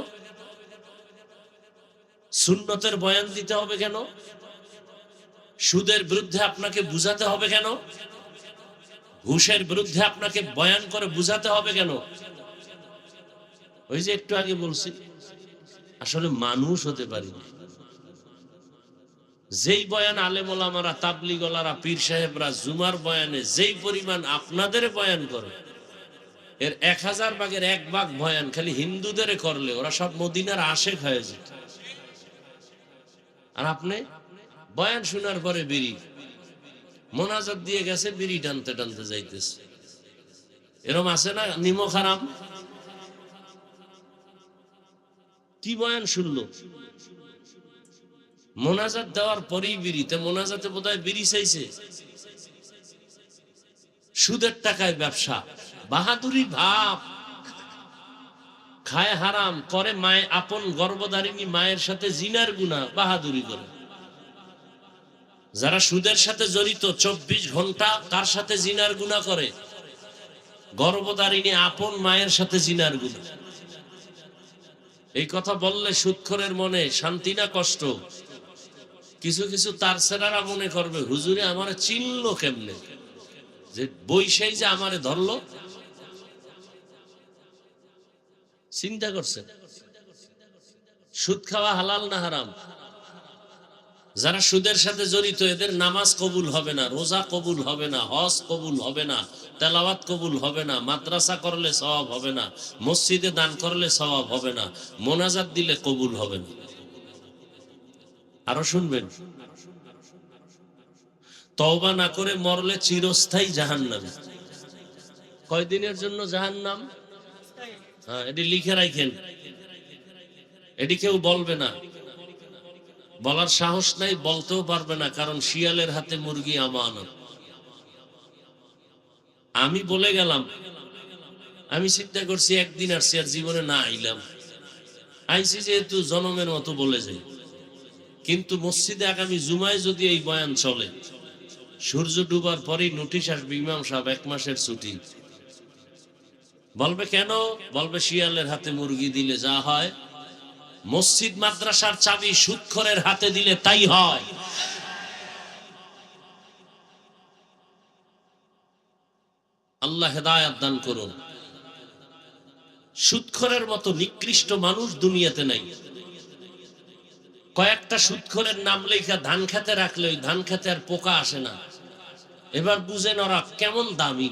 সুন্নতের বয়ান দিতে হবে কেন? সুদের বিরুদ্ধে আপনাকে বুঝাতে হবে কেন? ঘুষের বিরুদ্ধে আপনাকে বয়ান করে বুঝাতে হবে কেন? ওই যে একটু আগে বলছি, আসলে মানুষ হতে পারি না। যেই বয়ান আলেম ওলামারা, তাবলীগওয়ালারা, পীর সাহেবরা জুমার বয়ানে যেই পরিমাণ আপনাদের বয়ান করে, এর 1000 ভাগের 1 ভাগ বয়ান খালি হিন্দুদের করলে ওরা সব মদিনার আশেক হয়ে যেত। আর আপনি বয়ান শোনার পরে বিড়ি মোনাজাত দিয়ে গেছে, বিড়ি টানতে টানতে যাইতেছে। এরম আছে না? নিমক হারাম। কি বয়ান শুনলো? মোনাজাত দেওয়ার পরেই বিড়িতে, মোনাজাতে বোধহয় বিড়ি চাইছে। সুদের টাকায় ব্যবসা, বাহাদুরি ভাব, খায় হারাম, করে মায়ের আপন গর্ভধারিণী মায়ের সাথে জিনার গুনাহ, বাহাদুরি করে। যারা সুদের সাথে জড়িত 24 ঘন্টা কার সাথে জিনার গুনাহ করে? গর্ভধারিণী আপন মায়ের সাথে জিনার গুনাহ। এই কথা বললে সুদখোরের মনে শান্তি না কষ্ট? কিছু কিছু তার সেরারা মনে করবে, হুজুরে আমারে চিনলো কেমনে, যে বৈশাই যে আমারে ধরলো। চিন্তা করছে সুদ খাওয়া হালাল না হারাম? যারা সুদের সাথে জড়িত এদের নামাজ কবুল হবে না, রোজা কবুল হবে না, হজ কবুল হবে না, তেলাওয়াত কবুল হবে না, মাদ্রাসা করলে সওয়াব হবে না, মসজিদে দান করলে সওয়াব হবে না, মোনাজাত দিলে কবুল হবে না। আরো শুনবেন, তওবা না করে মরলে চিরস্থায়ী জাহান্নামী। কয়দিনের জন্য জাহান্নাম? হ্যাঁ, এটি লিখে রাখেন। এটি কেউ বলবে না, বলার সাহস নাই, বলতেও পারবে না, কারণ শিয়ালের হাতে মুরগি আমানত। আমি বলে গেলাম, আমি চিন্তা করছি একদিন আর সে জীবনে না আইলাম, আইসি যেহেতু জনমের মতো বলে যাই। কিন্তু মসজিদে আগামী জুমায় যদি এই বয়ান চলে, সূর্য ডুবার পরেই নোটিশ আসবে, ইমাম সাহেব 1 মাসের ছুটি। বলবে কেন? বলবে শিয়ালের হাতে মুরগি দিলে যা হয়, মসজিদ মাদ্রাসার চাবি সুদখোরের হাতে দিলে তাই হয়। আল্লাহ হেদায়েত দান করুন। সুদখোরের মতো নিকৃষ্ট মানুষ দুনিয়াতে নাই। কয়েকটা সুদখোরের নাম লেখা ধান খেতে রাখলে ওই ধান খেতে আর পোকা আসে না। এবার বুঝেন ওরা কেমন দামি।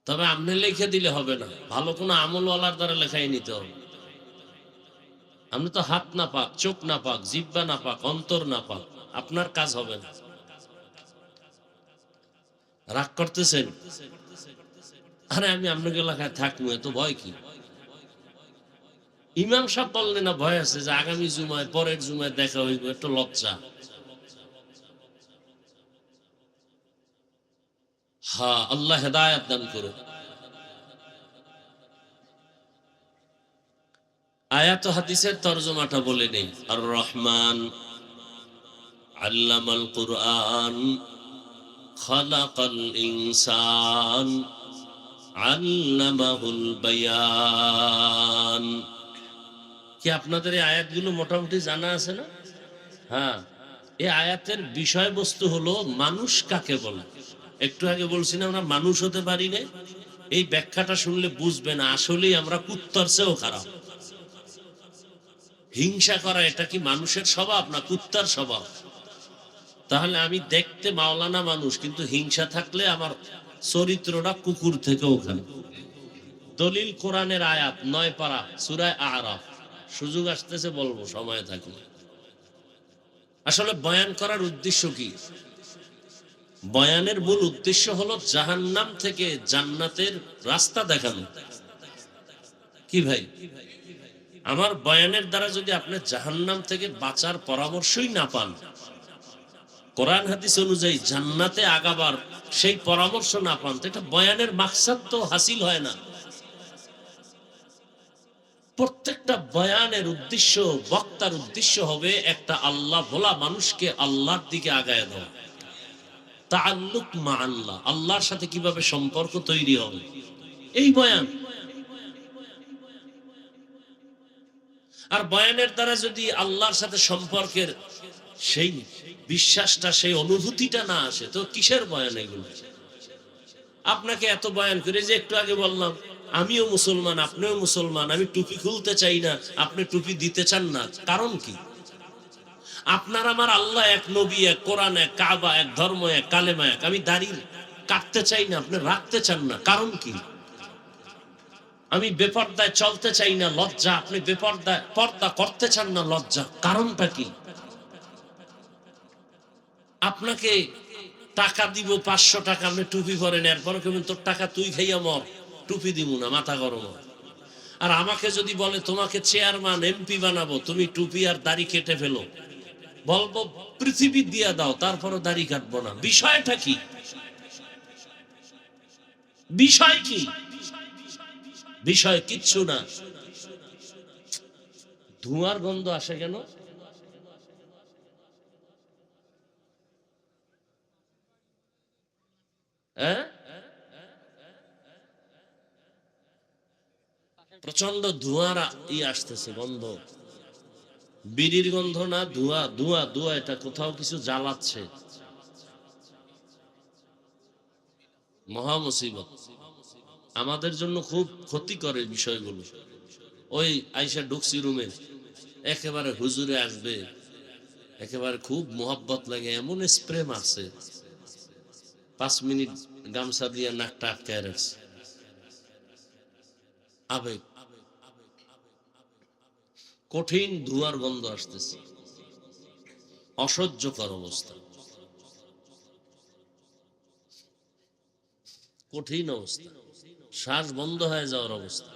তবে আপনি লিখে দিলে হবে না, ভালো কোনো আমলওয়ালার দ্বারা লেখাই নিতে হবে। আপনি তো হাত না পাক, চোখ না পাক, জিহ্বা না পাক, অন্তর না পাক, আপনার কাজ হবে না। রাগ করতেছেন? আরে আমি আপনাকে এলাকায় থাকবো, এত ভয় কি? ইমাম সাহেব বললেন না ভয় আছে যে আগামী জুমায় পরের জুমায় দেখা হইব, একটু লজ্জা। হ্যাঁ, আল্লাহ হেদায়েত দান করুন। আয়াত হাদিসের তরজমাটা বলে নেই। আর রহমান আল্লামাল কুরআন খালাকাল ইনসান আল্লামাহুল বায়ান। কি আপনাদের এই আয়াতগুলো মোটামুটি জানা আছে না? হ্যাঁ, এই আয়াতের বিষয়বস্তু হলো মানুষ কাকে বলে। একটু আগে বলছি না আমরা মানুষ হতে পারি না, এই ব্যাখ্যাটা শুনলে বুঝবেন আসলেই আমরা কুত্তার চেয়েও খারাপ। হিংসা করা এটা কি মানুষের স্বভাব না কুত্তার স্বভাব? তাহলে আমি দেখতে মাওলানা মানুষ, কিন্তু হিংসা থাকলে আমার চরিত্রটা কুকুর থেকেও খারাপ। দলিল কোরআনের আয়াত 9 পারা সূরা আরাফ। সুযোগ আসতেছে বলবো, সময় থাকলে। আসলে বয়ান করার উদ্দেশ্য কি? বয়ানের মূল উদ্দেশ্য হলো জাহান্নাম থেকে জান্নাতের রাস্তা দেখানো। কি ভাই, আমার বয়ানের দ্বারা যদি আপনি জাহান্নাম থেকে বাঁচার পরামর্শই না পান, কোরআন হাদিস অনুযায়ী জান্নাতে আগাবার সেই পরামর্শ না পান, তো এটা বয়ানের মাকসাদ তো হাসিল হয় না। প্রত্যেকটা বয়ানের উদ্দেশ্য, বক্তার উদ্দেশ্য হবে একটা আল্লাহ ভোলা মানুষকে আল্লাহর দিকে আগায় দেওয়া। তাআল্লুক মা আল্লাহ, আল্লাহর সাথে কিভাবে সম্পর্ক তৈরি হবে, এই বয়ান। আর বয়ানের দ্বারা যদি আল্লাহর সাথে সম্পর্কের সেই বিশ্বাসটা, সেই অনুভূতিটা না আসে, তো কিসের বয়ান এগুলো? আপনাকে এত বয়ান করে, যে একটু আগে বললাম আমিও মুসলমান আপনিও মুসলমান, আমি টুপি খুলতে চাই না আপনি টুপি দিতে চান না, কারণ কি? আপনার আমার আল্লাহ এক, নবী এক, কোরআন এক, কাবা এক, ধর্ম এক, কালেমা এক। আমি দাড়ি কাটতে চাই না আপনি রাখতে চান না, কারণ কি? আমি বেপর্দায় চলতে চাই না, লজ্জা, আপনি বেপর্দায় পর্দা করতে চান না, লজ্জা, কারণটা কি? আপনাকে টাকা দিব 500 টাকা, আপনি টুপি পরেন, এরপর কেমন তোর টাকা তুই খাইয়া মর, টুপি দিব না, মাথা গরম। আর আমাকে যদি বলে তোমাকে চেয়ারম্যান এমপি বানাবো, তুমি টুপি আর দাড়ি কেটে ফেলো, বলবো পৃথিবী দিয়া দাও, তারপরও দাড়ি কাটবো না। বিষয়টা কি? বিষয় কি? বিষয় কিচ্ছু না। ধোঁয়ার গন্ধ আসে কেন? হ্যাঁ, প্রচন্ড ধোঁয়ার আসতেছে গন্ধ। বিড়ির গন্ধ না, ধোঁয়া, ধোঁয়া, ধোঁয়া। এটা কোথাও কিছু জ্বালাচ্ছে, মহা মুসিবত। আমাদের জন্য খুব ক্ষতিকর এই বিষয়গুলো। ওই আইসা ঢুকছি রুমে, একেবারে হুজুরে আসবে, একেবারে খুব মোহাব্বত লাগে, এমন স্প্রে মারছে, 5 মিনিট গামছা দিয়ে নাকটা আটকায় রাখছে। আবেগ, কঠিন ধোঁয়ার গন্ধ আসতেছে, অসহ্যকর অবস্থা, কঠিন অবস্থা, শ্বাস বন্ধ হয়ে যাওয়ার অবস্থা।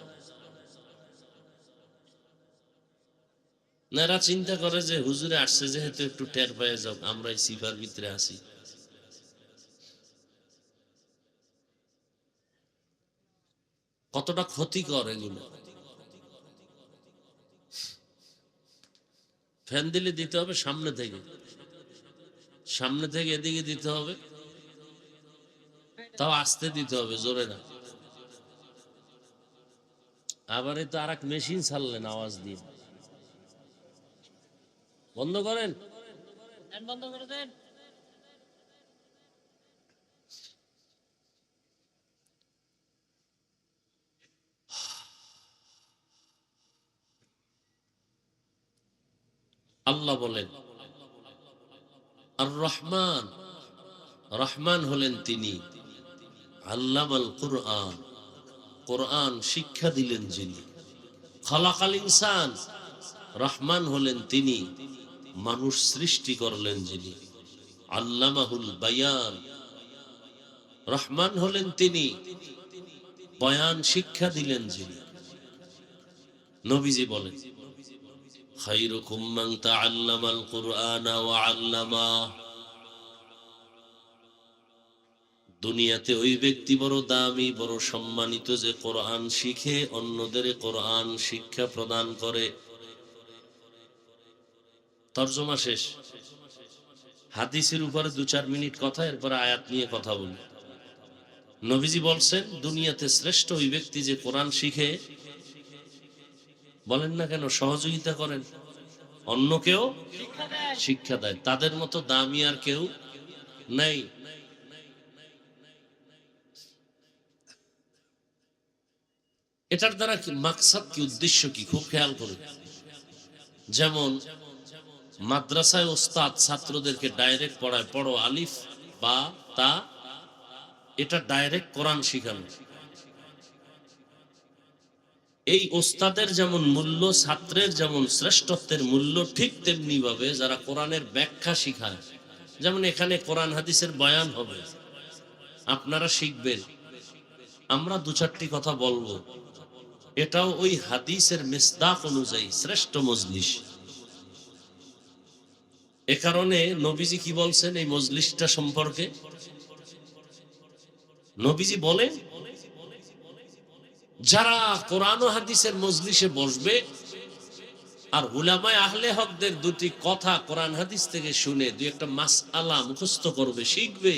এরা চিন্তা করে যে হুজুরে আসছে যেহেতু একটু টের পেয়ে যাও, আমরা এই সিফার ভিতরে আছি। কতটা ক্ষতিকর এগুলো। ফ্যান দিলে দিতে হবে সামনে থেকে, সামনে থেকে এদিকে দিতে হবে, তাও আস্তে দিতে হবে, জোরে না। আবার এই তো আর এক মেশিন ছাড়লেন আওয়াজ দিয়ে, বন্ধ করেন, বন্ধ করে দেন। আল্লাহ বলেন আর রহমান, রহমান হলেন তিনি, আল্লামাল কুরআন, কোরআন শিক্ষা দিলেন যিনি। খালাকাল ইনসান, রহমান হলেন তিনি, মানুষ সৃষ্টি করলেন যিনি। আল্লামাহুল বায়ান, রহমান হলেন তিনি, বয়ান শিক্ষা দিলেন যিনি। নবীজি বলেন খায়রুকুম মান তাআল্লামাল কুরআনা ওয়া আল্লামা, দুনিয়াতে ওই ব্যক্তি বড় দামি, বড় সম্মানিত যে কোরআন শিখে অন্যদের কোরআন শিক্ষা প্রদান করে। তরজমা শেষ। হাদিসের উপরে 2-4 মিনিট কথা, এরপরে আয়াত নিয়ে কথা বলি। নবীজি বলছেন দুনিয়াতে শ্রেষ্ঠ ওই ব্যক্তি যে কোরআন শিখে, বলেন না কেন, সহযোগিতা করেন, অন্যকেও শিক্ষা দেয়। তাদের মতো দামি আর কেউ নাই। এটার দ্বারা কি মাকসাদ, কি উদ্দেশ্য, কি খুব খেয়াল করুন। যেমন মাদ্রাসায় ওস্তাদ ছাত্রদেরকে ডাইরেক্ট পড়ায়, পড়ো আলিফ বা তা, এটা ডাইরেক্ট কোরআন শিখানো। এই ওস্তাদের যেমন মূল্য, ছাত্রের যেমন শ্রেষ্ঠত্বের মূল্য, ঠিক তেমনি ভাবে যারা কোরআনের ব্যাখ্যা শিখায়, যেমন এখানে কোরআন হাদিসের বয়ান হবে, আপনারা শিখবেন, আমরা 2-4টি কথা বলবো, এটাও ওই হাদিসের মিসদাক অনুযায়ী শ্রেষ্ঠ মজলিস। এ কারণে নবীজি কি বলছেন এই মজলিসটা সম্পর্কে? নবীজি বলেন যারা কোরআন ও হাদিসের মজলিসে বসবে আর উলামায়ে আহলে হকদের 2টি কথা কোরআন হাদিস থেকে শুনে 2-একটা মাসআলা মুখস্থ করবে, শিখবে,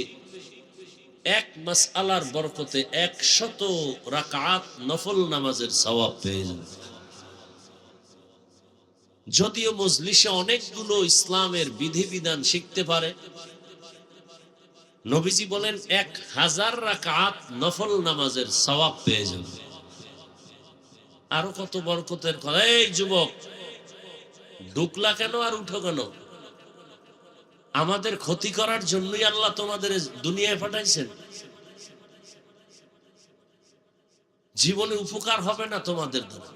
এক মাসআলার বরকতে 100 রাকাত নফল নামাজের সওয়াব পেয়ে যাবে। যদিও মজলিসে অনেকগুলো ইসলামের বিধিবিধান শিখতে পারে, নবীজি বলেন 1000 রাকাত নফল নামাজের সওয়াব পেয়ে যাবে। আরো কত বরকতের কথা। এই যুবক, ঢুকলা কেন আর উঠো কেন? আমাদের ক্ষতি করার জন্যই আল্লাহ তোমাদের দুনিয়ায় পাঠাইছেন। জীবনে উপকার হবে না তোমাদের দ্বারা,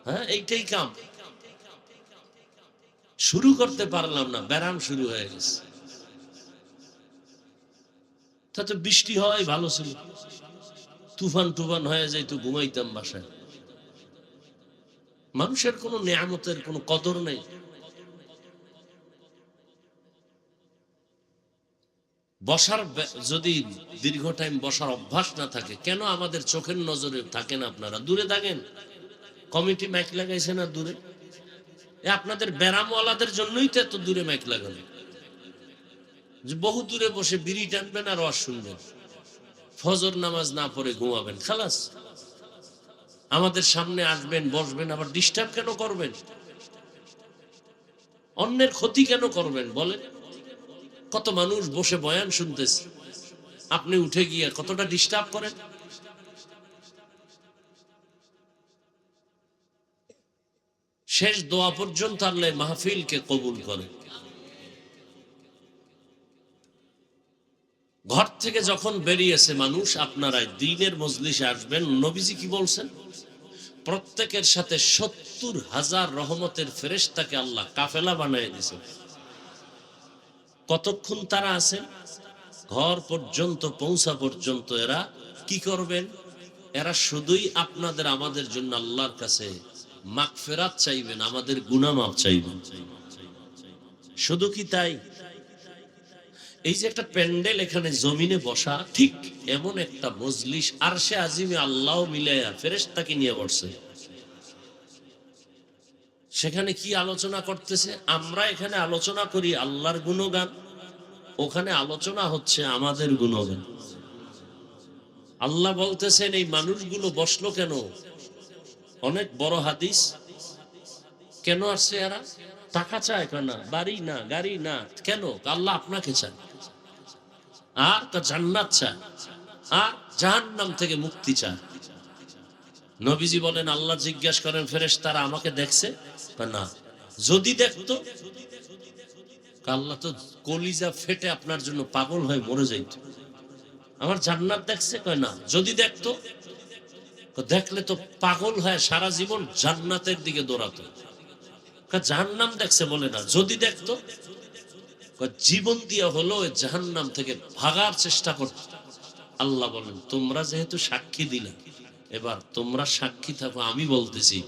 হ্যাঁ, এইটাই কাম। শুরু করতে পারলাম না, ব্যারাম শুরু হয়ে গেছে। তাতে বৃষ্টি হয় ভালো ছিল, তুফান টুফান হয়ে যায় তো ঘুমাইতাম বাসায়। মানুষের কোনো নেয়ামতের কোনো কদর নেই। বসার যদি দীর্ঘ টাইম বসার অভ্যাস না থাকে, কেন আমাদের চোখের নজরে থাকেন? আপনারা দূরে থাকেন, কমিটি মাইক লাগাইছে না দূরে, আপনাদের ব্যারামওয়ালাদের জন্যই তো এত দূরে মাইক লাগানো, যে বহু দূরে বসে বিড়ি টানবেন আর ওয়াজ শুনবেন, ফজর নামাজ না পড়ে ঘুমাবেন, খালাস। আমাদের সামনে আসবেন, বসবেন, আবার ডিস্টার্ব কেন করবেন? অন্যের ক্ষতি কেন করবেন বলেন? কত মানুষ বসে বয়ান শুনতেছে, আপনি উঠে গিয়ে কতটা ডিস্টার্ব করেন। শেষ দোয়া পর্যন্ত আল্লাহ মাহফিলকে কবুল করে। ঘর থেকে যখন বেরিয়েছে মানুষ, আপনারা দ্বীনের মজলিসে আসবেন, নবীজি কি বলছেন? প্রত্যেকের সাথে 70,000 রহমতের ফেরেশতাকে আল্লাহ কাফেলা বানিয়ে দিয়েছেন। কতক্ষণ তারা আছেন? ঘর পর্যন্ত পৌঁছা পর্যন্ত এরা কি করবেন? এরা শুধুই আপনাদের আমাদের জন্য আল্লাহর কাছে মাগফিরাত চাইবেন, আমাদের গুনাহ মাফ চাইবেন। শুধু কি তাই? এই যে একটা প্যান্ডেল এখানে জমিনে বসা, ঠিক এমন একটা মজলিস আরশে আজিমে আল্লাহ মিলায়া ফেরেশতাকে নিয়ে বসছে। সেখানে কি আলোচনা করতেছে? আমরা এখানে আলোচনা করি আল্লাহর গুণগান, ওখানে আলোচনা হচ্ছে আমাদের গুণগান। আল্লাহ বলতেছেন এই মানুষগুলো বসলো কেন? অনেক বড় হাদিস। কেন আসছে এরা? টাকা চায় কেন? বাড়ি না, গাড়ি না, কেন? আল্লাহ আপনাকে চায়, আর তা জান্নাত চায়, আর জাহান্নাম থেকে মুক্তি চায়। নবীজি বলেন আল্লাহ জিজ্ঞাসা করেন ফেরেশতারা আমাকে দেখছে না? যদি দেখতো আল্লাহ তো কলিজা ফেটে আপনার জন্য পাগল হয়ে মরে যাইত। আমার জান্নাত দেখছে? কয় না। যদি দেখতো? দেখলে তো পাগল হয় সারা জীবন জান্নাতের দিকে দৌড়াতো। জাহান্নাম দেখছে বলে না, যদি দেখতো জীবন দিয়া হলো ওই জাহান্নাম থেকে ভাগার চেষ্টা করত। আল্লাহ বলেন তোমরা যেহেতু সাক্ষী দিলা, এবার তোমরা সাক্ষী থাকো, আমি বলতেছি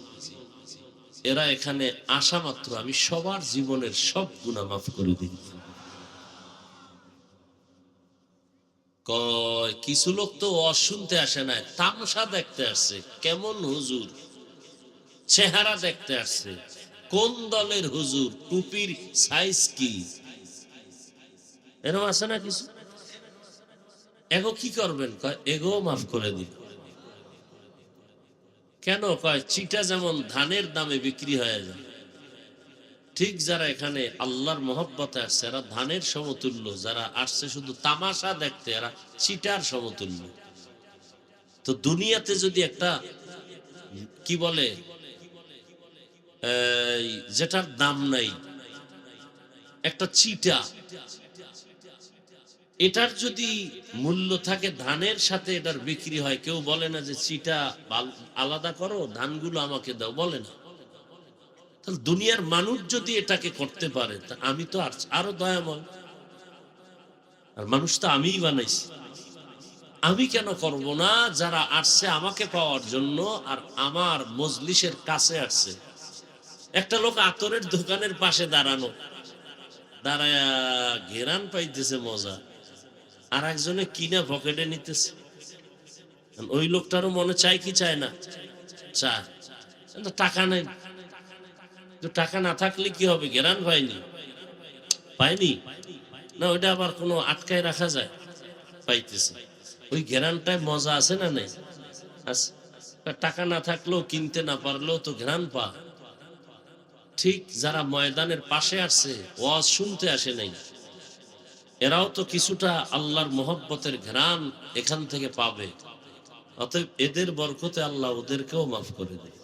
এরা এখানে আসা মাত্র আমি সবার জীবনের সব গুনাহ মাফ করে দিই। কয় কিছু লোক তো অশুনতে আসে না, তামাশা দেখতে আসছে। কেমন হুজুর? চেহারা দেখতে আসছে। কোন দলের হুজুর? টুপির সাইজ কি? এরকম আছে না কিছু? এগো কি করবেন? কয় এগো মাফ করে দিন। কেন? কয় চিটা যেমন ধানের দামে বিক্রি হয়ে যায়, ঠিক যারা এখানে আল্লাহর মহব্বতে আসছে এরা ধানের সমতুল্য, যারা আসছে শুধু তামাশা দেখতে এরা চিটার সমতুল্য। তো দুনিয়াতে যদি একটা কি বলে যেটার দাম নাই, একটা চিটা, এটার যদি মূল্য থাকে ধানের সাথে এটার বিক্রি হয়, কেউ বলে না যে চিটা আলাদা করো, ধানগুলো আমাকে দাও, বলে না। তাহলে দুনিয়ার মানুষ যদি এটাকে করতে পারে, তা আমি তো আরো দয়াময়। আর মানুষ তো আমিই বানাইছি, আমি কেন করব না? যারা আসছে আমাকে পাওয়ার জন্য আর আমার মজলিসের কাছে আসছে। একটা লোক আতরের দোকানের পাশে দাঁড়ানো, দাঁড়ায় ঘেরান পাইতেছে মজা, আর একজনে কিনা পকেটে নিতেছে। ওই লোকটারও মনে চায় কি চায় না? চায়। টাকা নাই, টাকা না থাকলে কি হবে? ঘেরান পাইনি, পাইনি না, ওইটা আবার কোনো আটকায় রাখা যায়? পাইতেছে। ওই ঘেরানটায় মজা আছে না নেই? আছে। টাকা না থাকলেও, কিনতে না পারলেও তো ঘেরান পা। ঠিক যারা ময়দানের পাশে আসছে, ওয়াজ শুনতে আসে নাই, এরাও তো কিছুটা আল্লাহর মোহব্বতের ঘ্রাণ এখান থেকে পাবে। অতএব এদের বরকতে আল্লাহ ওদেরকেও মাফ করে দেয়।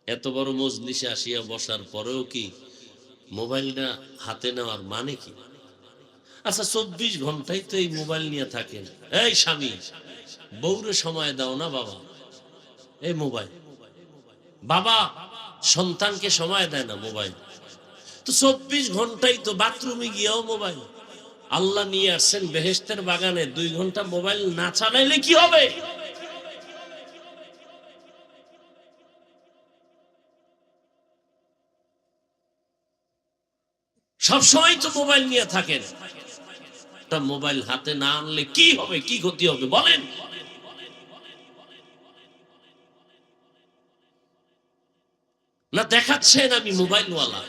এত বড় মজলিসে আসিয়া বসার পরেও কি মোবাইলটা হাতে নেওয়ার মানে কি? আচ্ছা 24 ঘন্টাই তো এই মোবাইল নিয়ে থাকেন। এই স্বামী, বউরে সময় দাও না বাবা, এই মোবাইল। বাবা সন্তানকে সময় দেয় না, মোবাইল। তো 24 ঘন্টাই তো বাথরুমে গিয়েও মোবাইল। আল্লাহ নিয়ে আসছেন বেহেশতের বাগানে, 2 ঘন্টা মোবাইল না চালাইলে কি হবে? সবসময় তো মোবাইল নিয়ে থাকেন, মোবাইল হাতে না আনলে কি হবে? কি ক্ষতি হবে বলেন? না দেখাচ্ছেন আমি মোবাইলওয়ালা,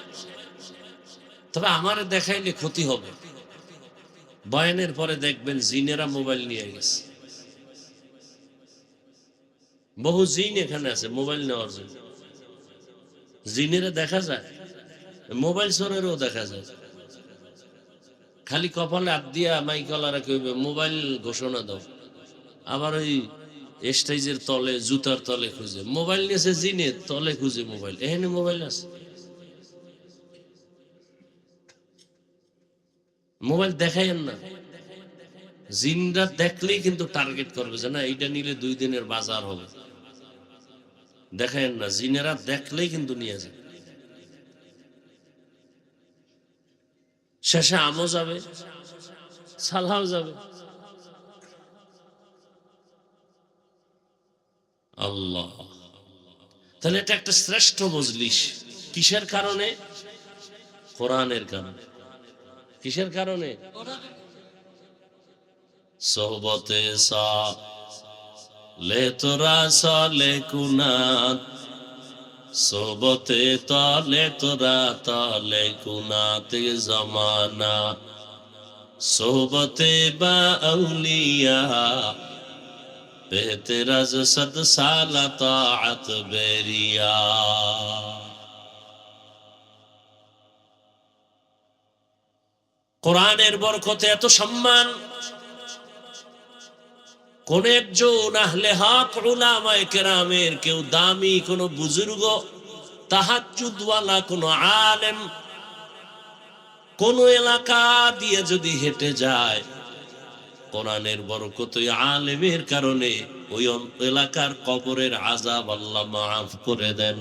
তবে আমারে দেখাইলে ক্ষতি হবে। বয়ানের পরে দেখবেন জিনেরা মোবাইল নিয়ে গেছে। বহু জিন এখানে আছে মোবাইল নেওয়ার জন্য। জিনেরা দেখা যায়, মোবাইল চোরেরও দেখা যায়। খালি কপালে হাত দিয়া মাইকলারা কইবে মোবাইল ঘোষণা দাও, আবার ওই স্টেজের তলে জুতার তলে খুঁজে মোবাইল নিয়েছে, জিনে তলে খুঁজে মোবাইল, এখানে মোবাইল আছে। মোবাইল দেখাইয়েন না, জিনরা দেখলেই কিন্তু টার্গেট করবে যে না এইটা নিলে 2 দিনের বাজার হবে। দেখাইয়েন না, জিনেরা দেখলেই কিন্তু নিয়ে যায়। শেষে আমও যাবে, সালাও যাবে। আল্লাহ, তাহলে এটা একটা শ্রেষ্ঠ মজলিস। কিসের কারণে? কোরআনের কারণে। কিসের কারণে? সোহবতে সালে তোরা সালে কুনাত, সোহবতে তালে তোরা তালে কুনাতে জামানা, সোহবতে বা আউলিয়া বেহতেরাজ সদ সালা তাআত বেরিয়া। কোরআনের বরকতে এত সম্মান। কোন একজন আহলে হক উলামায়ে কেরামের কেউ দামি কোন বুজুর্গ, তাহাজ্জুদওয়ালা কোন আলেম কোন এলাকা দিয়ে যদি হেঁটে যায়, কোরআনের বরকত ওই আলেমের কারণে ওই এলাকার কবরের আযাব আল্লাহ মাফ করে দেন।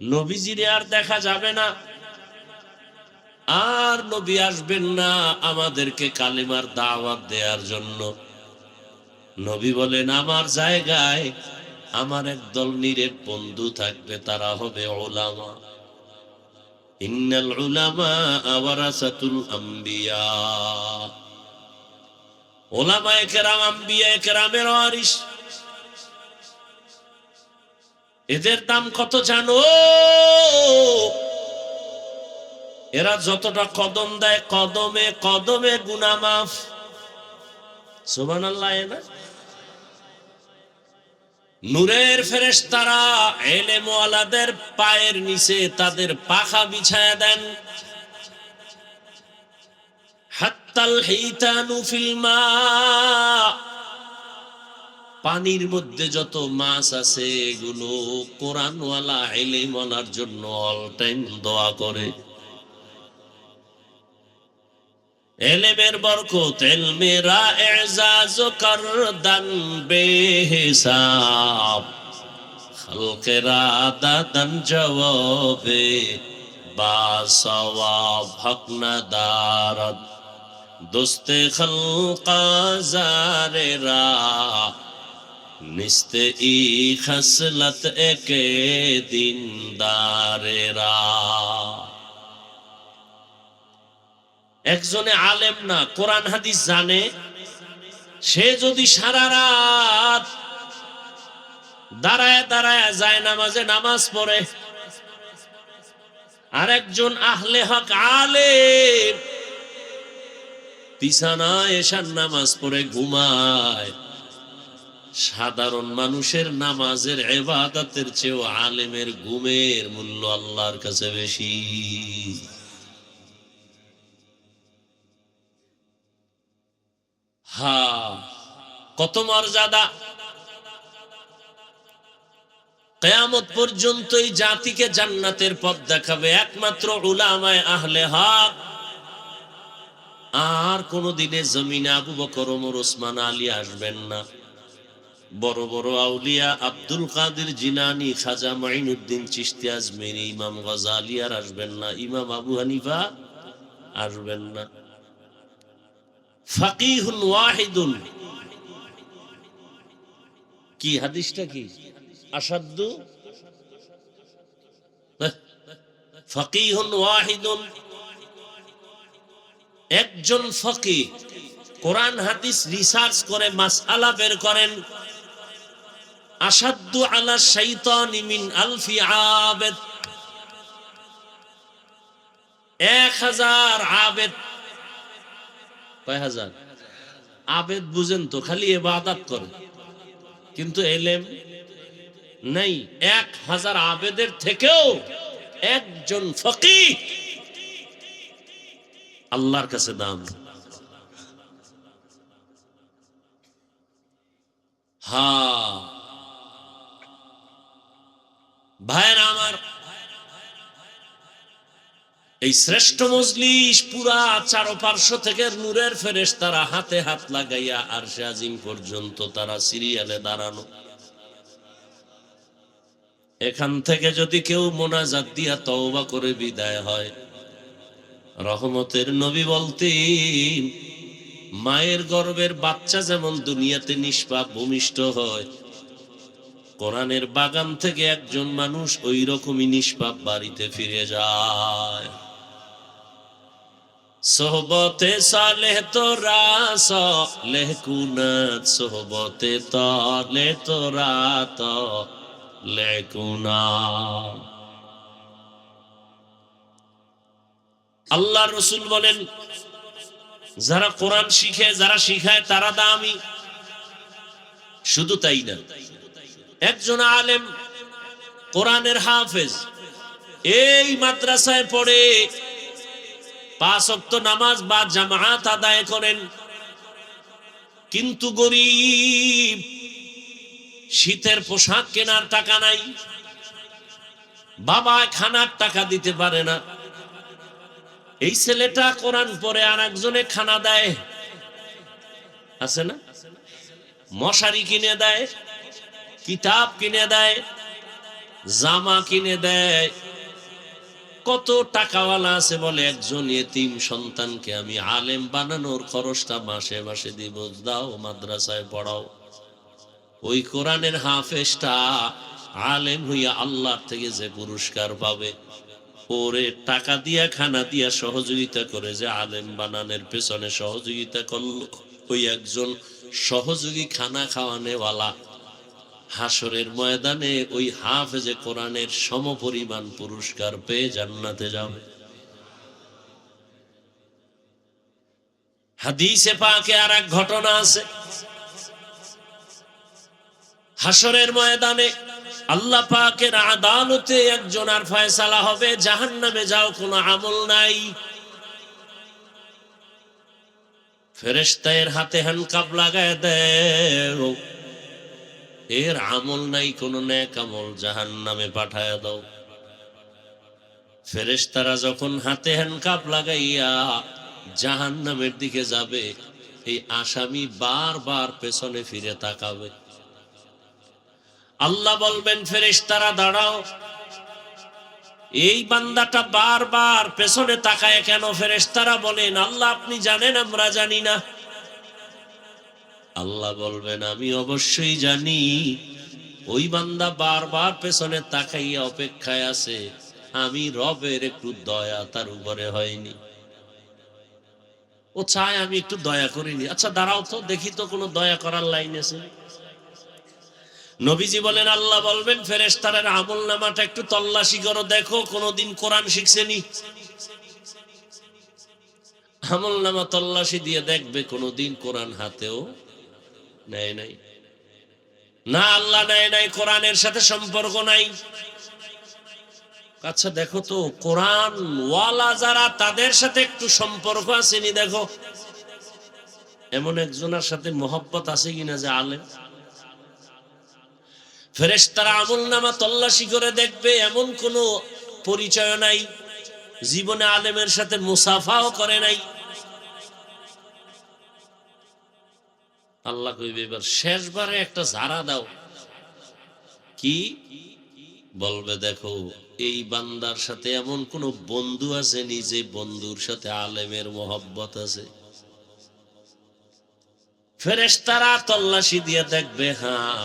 নবীজিরে আর দেখা যাবে না, আর নবী আসবেন না আমাদেরকে কালিমার দাওয়াত দেওয়ার জন্য। নবী বলেন আমার জায়গায় আমার একদল নিরেট বন্ধু থাকবে, তারা হবে উলামা। ইন্নাল উলামা ওয়ারাসাতুল আম্বিয়া। উলামায়ে কেরাম আম্বিয়ায়ে কেরামের ওয়ারিস। এদের দাম কত জানো? এরা যতটা কদম দেয় কদমে কদমে গুনাহ মাফ। সুবহানাল্লাহ। না নূরের ফেরেশতারা ইলম ওয়ালাদের পায়ের নিচে তাদের পাখা বিছায়া দেন। হাত্তাল হিতানু ফিল মা। পানির মধ্যে যত মাছ আছে এগুলো কোরআনওয়ালা ইলম ওয়ালার জন্য অল টাইম দোয়া করে। এলেমের বরকত এলমেরা এজাজ করদান বেহিসাব। খালকেরা দাদান জবাবে বা সওয়াব হক না দারদ। দোস্তে খালকা জারেরা নিস্তে ই খসলত একে দিনদারেরা। একজনে আলেম না, কোরআন হাদিস জানে, সে যদি সারা রাত দাঁড়ায় দাঁড়ায় যায় নামাজে নামাজ পড়ে, আর একজন আহলে হক আলেম বিছানায় এশার নামাজ পড়ে ঘুমায়, সাধারণ মানুষের নামাজের ইবাদতের চেয়ে আলেমের ঘুমের মূল্য আল্লাহর কাছে বেশি। কত মর্যাদা! কিয়ামত পর্যন্ত এই জাতিকে জান্নাতের পথ দেখাবে একমাত্র উলামায়ে আহলে হক। আর কোনদিনে জমিনে আবু বকর, ওমর, ওসমান, আলী আসবেন না। বড় বড় আউলিয়া আব্দুল কাদের জিলানী, খাজা মাইনুদ্দিন চিশতি আজমেরি, ইমাম গাজ্জালী আর আসবেন না। ইমাম আবু হানিফা আসবেন না। ফাকিহুন ওয়াহিদুন, কি হাদিসটা কি? আসাদ্দু ফাকিহুন ওয়াহিদুন, একজন ফকিহ কোরআন হাদিস রিসার্চ করে মাসআলা বের করেন। আসাদ্দু আলা শাইতানি মিন আলফি আবেদ। 1000 আবেদ। কয় হাজার আবেদ? বুঝেন তো, খালি ইবাদত করে কিন্তু এলেম নাই। 1000 আবেদের থেকেও একজন ফকিহ আল্লাহর কাছে দাম। ভাইরা আমার, এই শ্রেষ্ঠ মজলিস পুরা চারপার্শ্ব থেকে নূরের ফেরেশতারা হাতে হাত লাগাইয়া আরশে আজিম পর্যন্ত তারা সিরিয়ালে দাঁড়ানো। এখান থেকে যদি কেউ মোনাজাত দিয়া তওবা করে বিদায় হয়, রহমতের নবী বলতেন মায়ের গর্ভের বাচ্চা যেমন দুনিয়াতে নিষ্পাপ ভূমিষ্ঠ হয়, কোরআনের বাগান থেকে একজন মানুষ ওই রকমই নিষ্পাপ বাড়িতে ফিরে যায়। সোহবতে সালেহ তোরা সালেহ কুনাত, সোহবতে তালে তোরা তালে কুনাত। আল্লাহর রাসূল বলেন, যারা কোরআন শিখে, যারা শিখায় তারা দামি। শুধু তাই না, একজন আলেম কোরআনের হাফেজ এই মাদ্রাসায় পড়ে 5 ওয়াক্ত নামাজ বা জামাত আদায় করেন, কিন্তু গরীব, শীতের পোশাক কেনার টাকা নাই, বাবা খানার টাকা দিতে পারে না, এই ছেলেটা কোরআন পড়ে আর একজনে খানা দেয়, আছে না? মশারি কিনে দেয়, কিতাব কিনে দেয়, জামা কিনে দেয়। কত টাকাওয়ালা আছে বলে একজন এতিম সন্তানকে আমি আলেম বানানোর খরচটা মাসে মাসে দিব, দাও মাদ্রাসায় পড়াও। ওই কোরআনের হাফেজটা আলেম হইয়া আল্লাহর থেকে যে পুরস্কার পাবে, ওরে টাকা দিয়া খানা দিয়া সহযোগিতা করে যে আলেম বানানোর পেছনে সহযোগিতা করলো, ওই একজন সহযোগী খানা খাওয়ানেওয়ালা হাসরের ময়দানে ওই হাফেজে কোরআনের সমপরিমাণ পুরস্কার পেয়ে জান্নাতে যাবে। হাদিসে পাকে আর এক ঘটনা আছে, হাসরের ময়দানে আল্লাহ পাকের আদালতে একজন আর ফয়সালা হবে, জাহান্নামে যাও, কোনো আমল নাই। ফেরেশতা এর হাতে হ্যান্ডকাপ লাগায় দেও, এর আমল নাই, কোন নেক আমল, জাহান্নামে পাঠায় দাও। ফেরেশতারা যখন হাতে হ্যান্ডকাপ লাগাইয়া জাহান্নামের দিকে যাবে, এই আসামি বারবার পেছনে ফিরে তাকাবে। আল্লাহ বলবেন, ফেরেশতারা দাঁড়াও, এই বান্দাটা বারবার পেছনে তাকায় কেন? ফেরেশতারা বলেন, আল্লাহ আপনি জানেন, আমরা জানি না। আল্লাহ বলবেন, আমি অবশ্যই জানি। ওই বান্দা বারবার পেছনে তাকাইয়া অপেক্ষায় আছে, আমি রবের একটু দয়া তার উপরে হয়নি, ও চায় আমি একটু দয়া করিনি। আচ্ছা দাঁড়াও তো, দেখি তো কোনো দয়া করার লাইন আছে। নবীজি বলেন, আল্লাহ বলবেন, ফেরেশতাদের আমল নামাটা একটু তল্লাশি করো, দেখো কোনদিন কোরআন শিখছেনি। আমল নামা তল্লাশি দিয়ে দেখবে কোনদিন কোরআন হাতেও নেয় নাই। না, আল্লাহ নেয় নাই, কোরআনের সাথে সম্পর্ক নাই। আচ্ছা দেখো তো, কোরআন ওয়ালা যারা, তাদের সাথে একটু সম্পর্ক আসেনি দেখো, এমন একজনের সাথে মহব্বত আছে কিনা যে আলেম। ফেরেশতারা আমল নামা তল্লাশি করে দেখবে, এমন কোন পরিচয় নাই, জীবনে আলেমের সাথে মুসাফাও করে নাই। আল্লাহ কইবে, এবার শেষবারে একটা ঝাড়া দাও। কি বলবে? দেখো এই বান্দার সাথে এমন কোন বন্ধু আছে নি যে বন্ধুর সাথে আলেমের মহব্বত আছে? ফেরেশতারা তল্লাশি দিয়ে দেখবে, হ্যাঁ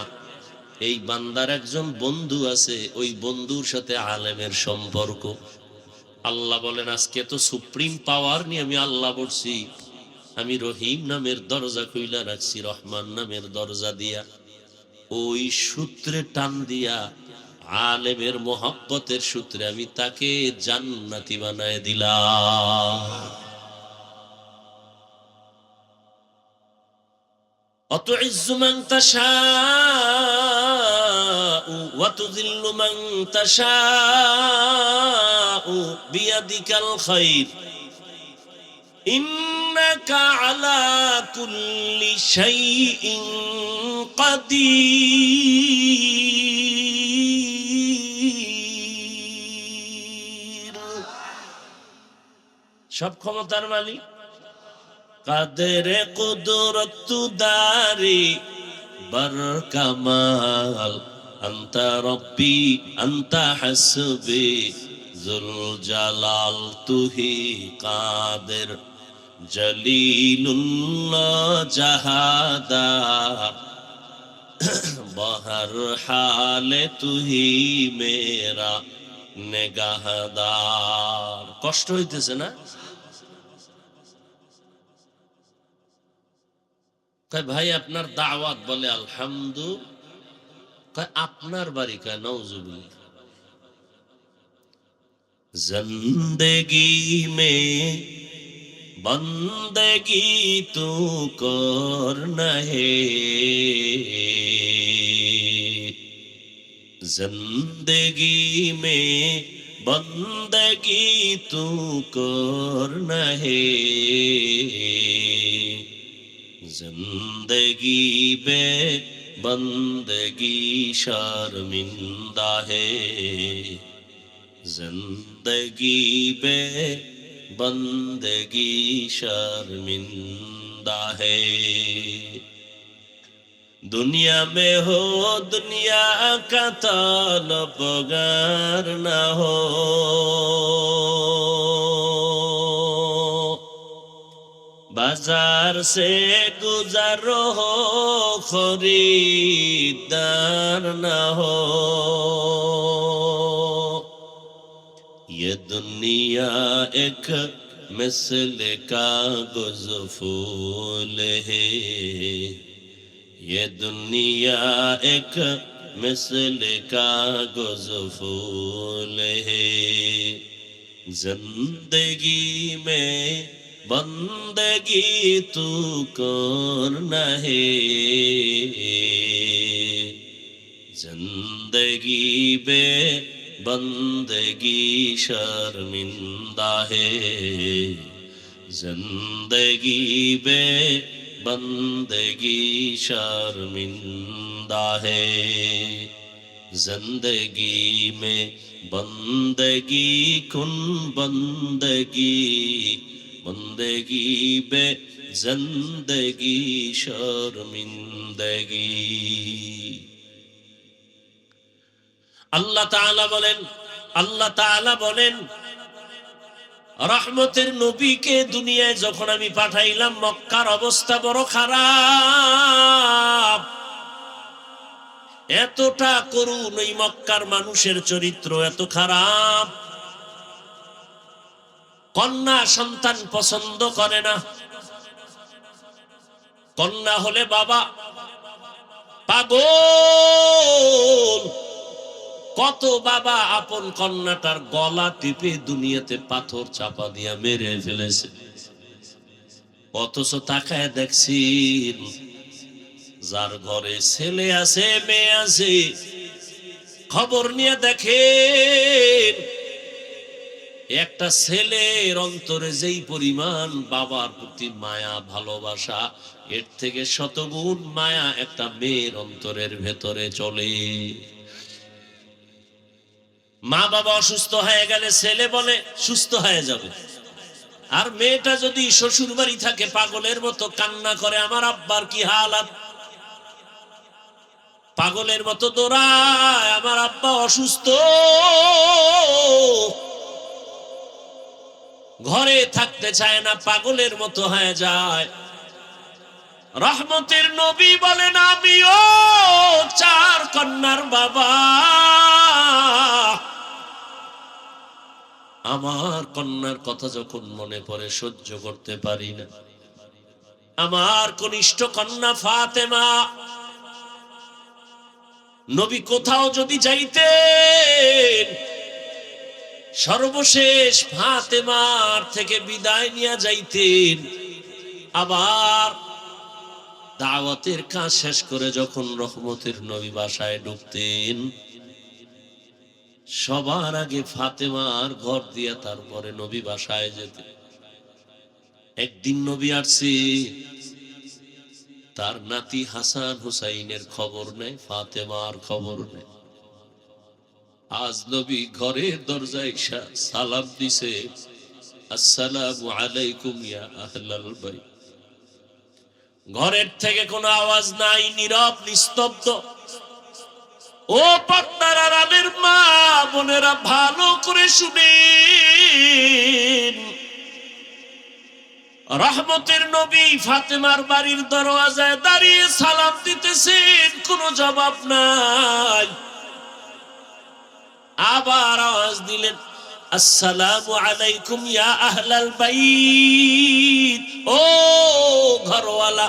এই বান্দার একজন বন্ধু আছে, ওই বন্ধুর সাথে আলেমের সম্পর্ক। আল্লাহ বলেন, আজকে তো সুপ্রিম পাওয়ার নিয়ে আমি আল্লাহ বলছি, আমি রহিম নামের দরজা খুইলা রাখছি, রহমান নামের দরজা দিয়া, ওই সূত্রে টান দিয়া আলেমের মোহাব্বতের সূত্রে আমি তাকে জান্নাতি বানায় দিলাম। অতুইজ্জু মান তাশাউ ওয়া তুযিল্লু মান তাশাউ বিয়াদিকাল খায়র ইন্নাকা আলা কুল্লি শাইইন কাদির। সব ক্ষমতার মালিক, কাদের কুদরত দারি বর কামাল, আনতা রব্বি আনতা হাসবি জুল জালাল, তুহি কাদের জলিলুল্লাহ জাহাদার, বহর হালে তুহি মেরা নেগাহদার। কষ্ট হইতেছে না? ভাই আপনার দাওয়াত, বলে আলহামদুলিল্লাহ। আপনার বাড়ি? কয় নাউজুবিল্লাহ। জিন্দেগি মে বন্দেগি তু করনা হে, জিন্দেগি মে বন্দেগি তু করনা হে, जिंदगी बे बंदगी शर्मिंदा है, जिंदगी बे बंदगी शर्मिंदा है। दुनिया में हो दुनिया का तलबगार न हो, बाजार से गुजरो हो खरीदार न हो। ये दुनिया एक मिसल कागज फूल है, ये दुनिया एक मिसल कागज फूल है। जिंदगी में बंदगी तू करना है, जिंदगी में बंदगी शर्मिंदा है, जिंदगी में बंदगी शर्मिंदा है। जिंदगी में बंदगी कुन बंदगी, बंदगी में जिंदगी शर्मिंदगी। আল্লাহ তাআলা বলেন রহমতের নবীকে দুনিয়ায় যখন আমি পাঠাইলাম মক্কার অবস্থা বড় খারাপ, এতটা করুণ ওই মক্কার মানুষের চরিত্র এত খারাপ, কন্যা সন্তান পছন্দ করে না। কন্যা হলে বাবা পাগল। কত বাবা আপন কন্যাটার গলা টিপে দুনিয়াতে পাথর চাপা দিয়া মেরে ফেলেছে, অথচ তাকায় দেখছি যার ঘরে ছেলে আছে মেয়ে আছে খবর নিয়ে দেখেন একটা ছেলের অন্তরে যেই পরিমাণ বাবার প্রতি মায়া ভালোবাসা, এর থেকে শতগুণ মায়া একটা মেয়ের অন্তরের ভেতরে চলে। মা বাবা অসুস্থ হয়ে গেলে ছেলে বলে সুস্থ হয়ে যাবে, আর মেয়েটা যদি শ্বশুর বাড়ি থাকে পাগলের মতো কান্না করে আমার আব্বার কি হালাত, পাগলের মতো দৌড়ায় আমার আব্বা অসুস্থ, ঘরে থাকতে চায় না, পাগলের মতো হয়ে যায়। রহমতের নবী বলেন আমিও চার কন্যার বাবা, আমার কন্যার কথা যখন মনে পড়ে সহ্য করতে পারি না। আমার কনিষ্ঠ কন্যা ফাতেমা, নবী কোথাও যদি যাইতেন সর্বশেষ ফাতেমার থেকে বিদায় নিয়ে যাইতেন, আবার দাওয়াতের কাজ শেষ করে যখন রহমতের নবী বাসায় ঢুকতেন সবার আগে ফাতেমার ঘর দিয়া তারপরে নবী বাসায় যেতেন। একদিন নবী আসছে, তার নাতি হাসান হুসাইনের খবর নেই, ফাতেমার খবর নেই। আজ নবী ঘরের দরজায় সালাম দিছে, আসসালামু আলাইকুম ইয়া আহলাল বাইত। ঘরের থেকে কোনো আওয়াজ নাই, নীরব নিস্তব্ধ। ও পর্দার আড়ালের মা বোনেরা ভালো করে শুনেন, রহমতের নবী ফাতেমার বাড়ির দরওয়াজায় দাঁড়িয়ে সালাম দিতেছেন, কোনো জবাব নাই। আবার আওয়াজ দিলেন, আসসালামু আলাইকুম ইয়া আহলাল বাইত। ও ঘরওয়ালা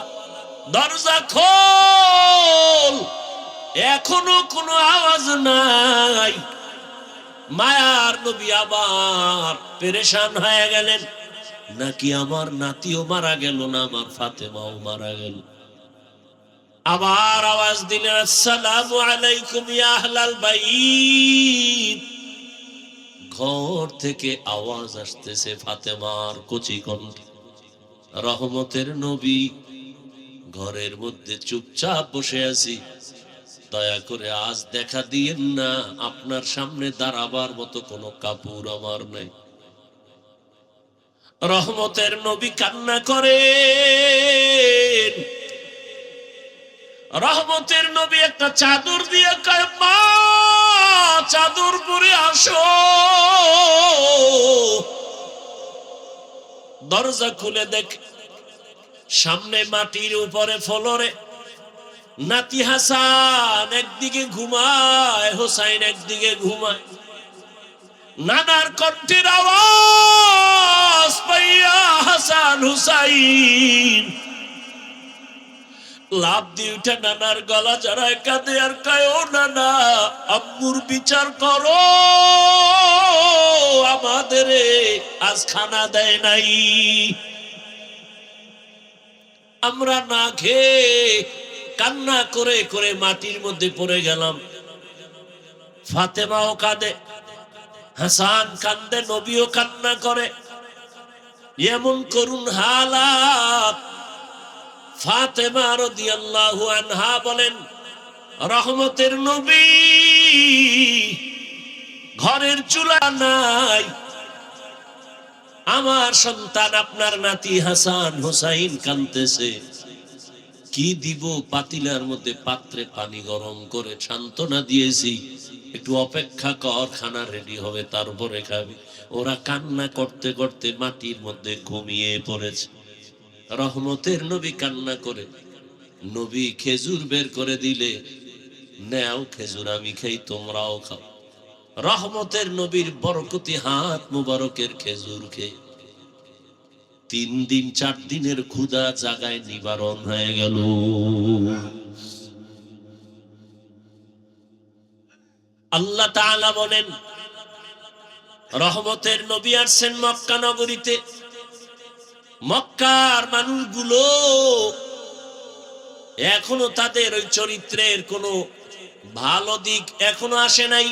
দরজা খোল, এখনো কোনো আওয়াজ নাই। মায়ার নবী আবার পেরেশান হয়ে গেলেন, নাকি আমার নাতিও মারা গেল না, আমার ফাতেমাও মারা গেল। আবার আওয়াজ দিলেন, আসসালামু আলাইকুম ইয়া আহলাল বাইত। ঘর থেকে আওয়াজ আসতেছে ফাতেমার কচি কণ্ঠ। রহমতের নবী ঘরের মধ্যে চুপচাপ বসে আছি, দয়া করে আজ দেখা দিয়েন না, আপনার সামনে দাঁড়াবার মতো কোনো কাপড় আমার নাই। রহমতের নবী কান্না করেন। রহমতের নবী একটা চাদর দিয়ে কয়, মা চাদর পরে আসো। দরজা খুলে দেখ, সামনে মাটির উপরে ফ্লোরে নাতি হাসান একদিকে ঘুমায়, হোসাইন একদিকে ঘুমায়। নানার কণ্ঠের আওয়াজ পাইয়া হাসান হুসাইন লাভ দিয়ে উঠে নানার গলা জড়ায় কাঁদে আর কয়, ও নানা, আম্মুর বিচার করো, আমাদের আজ খানা দেয় নাই, আমরা না খেয়ে কান্না করে করে মাটির মধ্যে পড়ে গেলাম। ফাতেমাও কাঁদে, হাসান কান্দে, নবীও কান্না করে। এমন করুন হালাত। ফাতেমা রাদিয়াল্লাহু আনহা বলেন, রহমতের নবী ঘরের চুলা নাই, আমার সন্তান আপনার নাতি হাসান হুসাইন কাঁদতেছে, কি দিব? পাতিলার মধ্যে পাত্রে পানি গরম করে সান্ত্বনা দিয়েছি, একটু অপেক্ষা কর, খানা রেডি হবে তারপরে খাবি। ওরা কান্না করতে করতে মাটির মধ্যে ঘুমিয়ে পড়েছে। রহমতের নবী কান্না করে, নবী খেজুর বের করে দিলে, নেও খেজুর, আমি খাই, তোমরাও খাও। রহমতের নবীর বরকতি হাত মুবারকের খেজুর খেয়ে 3 দিন 4 দিনের ক্ষুধা জাগায় নিবারণ হয়ে গেল। আল্লাহ তাআলা বলেন, রহমতের নবী আসছেন মক্কা নগরীতে। মক্কার মানুষগুলো এখনো তাদের ওই চরিত্রের কোনো ভালো দিক এখনো আসে নাই।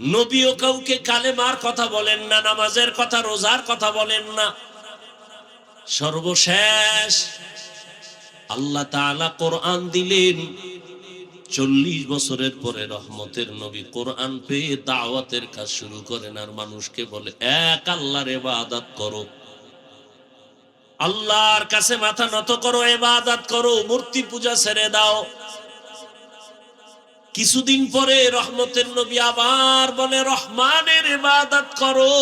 নবীও কাউকে কালেমার কথা বলেন না, নামাজের কথা, রোজার কথা বলেন না। সর্বশেষ আল্লাহ তাআলা কোরআন দিলেন। 40 বছরের পরে রহমতের নবী কোরআন পেয়ে দাওয়াতের কাজ শুরু করেন, আর মানুষকে বলে, এক আল্লাহর ইবাদত করো, আল্লাহর কাছে মাথা নত করো, ইবাদত করো, মূর্তি পূজা ছেড়ে দাও। কিছুদিন পরে রহমতের নবী আবার বলে, রহমানের ইবাদত করো।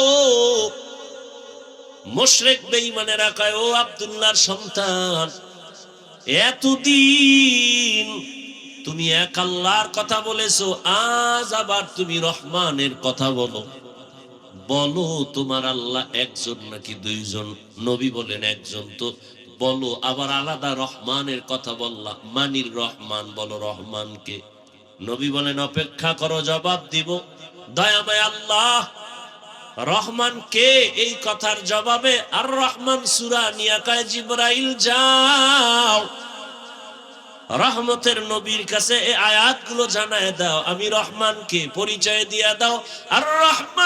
মুশরিক বেঈমানেরা কয়, ও আব্দুল্লাহর সন্তান, এতদিন তুমি এক আল্লাহর কথা বলেছো, আজ আবার তুমি রহমানের কথা বলো। বলো তোমার আল্লাহ একজন নাকি 2 জন? নবী বলেন একজন। তো বলো আবার আলাদা রহমানের কথা বললা, মানির রহমান, বলো রহমানকে। নবী বলেন, অপেক্ষা করো, জবাব দিব। দয়াময় আল্লাহ রহমান কে? এই কথার জবাবে আর রহমান সূরা নিয়া কয়, জিবরাইল যাও রহমতের নবীর কাছে এই আয়াতগুলো জানায় দাও, আমি রহমানকে পরিচয় দিয়া দাও। আর রহমান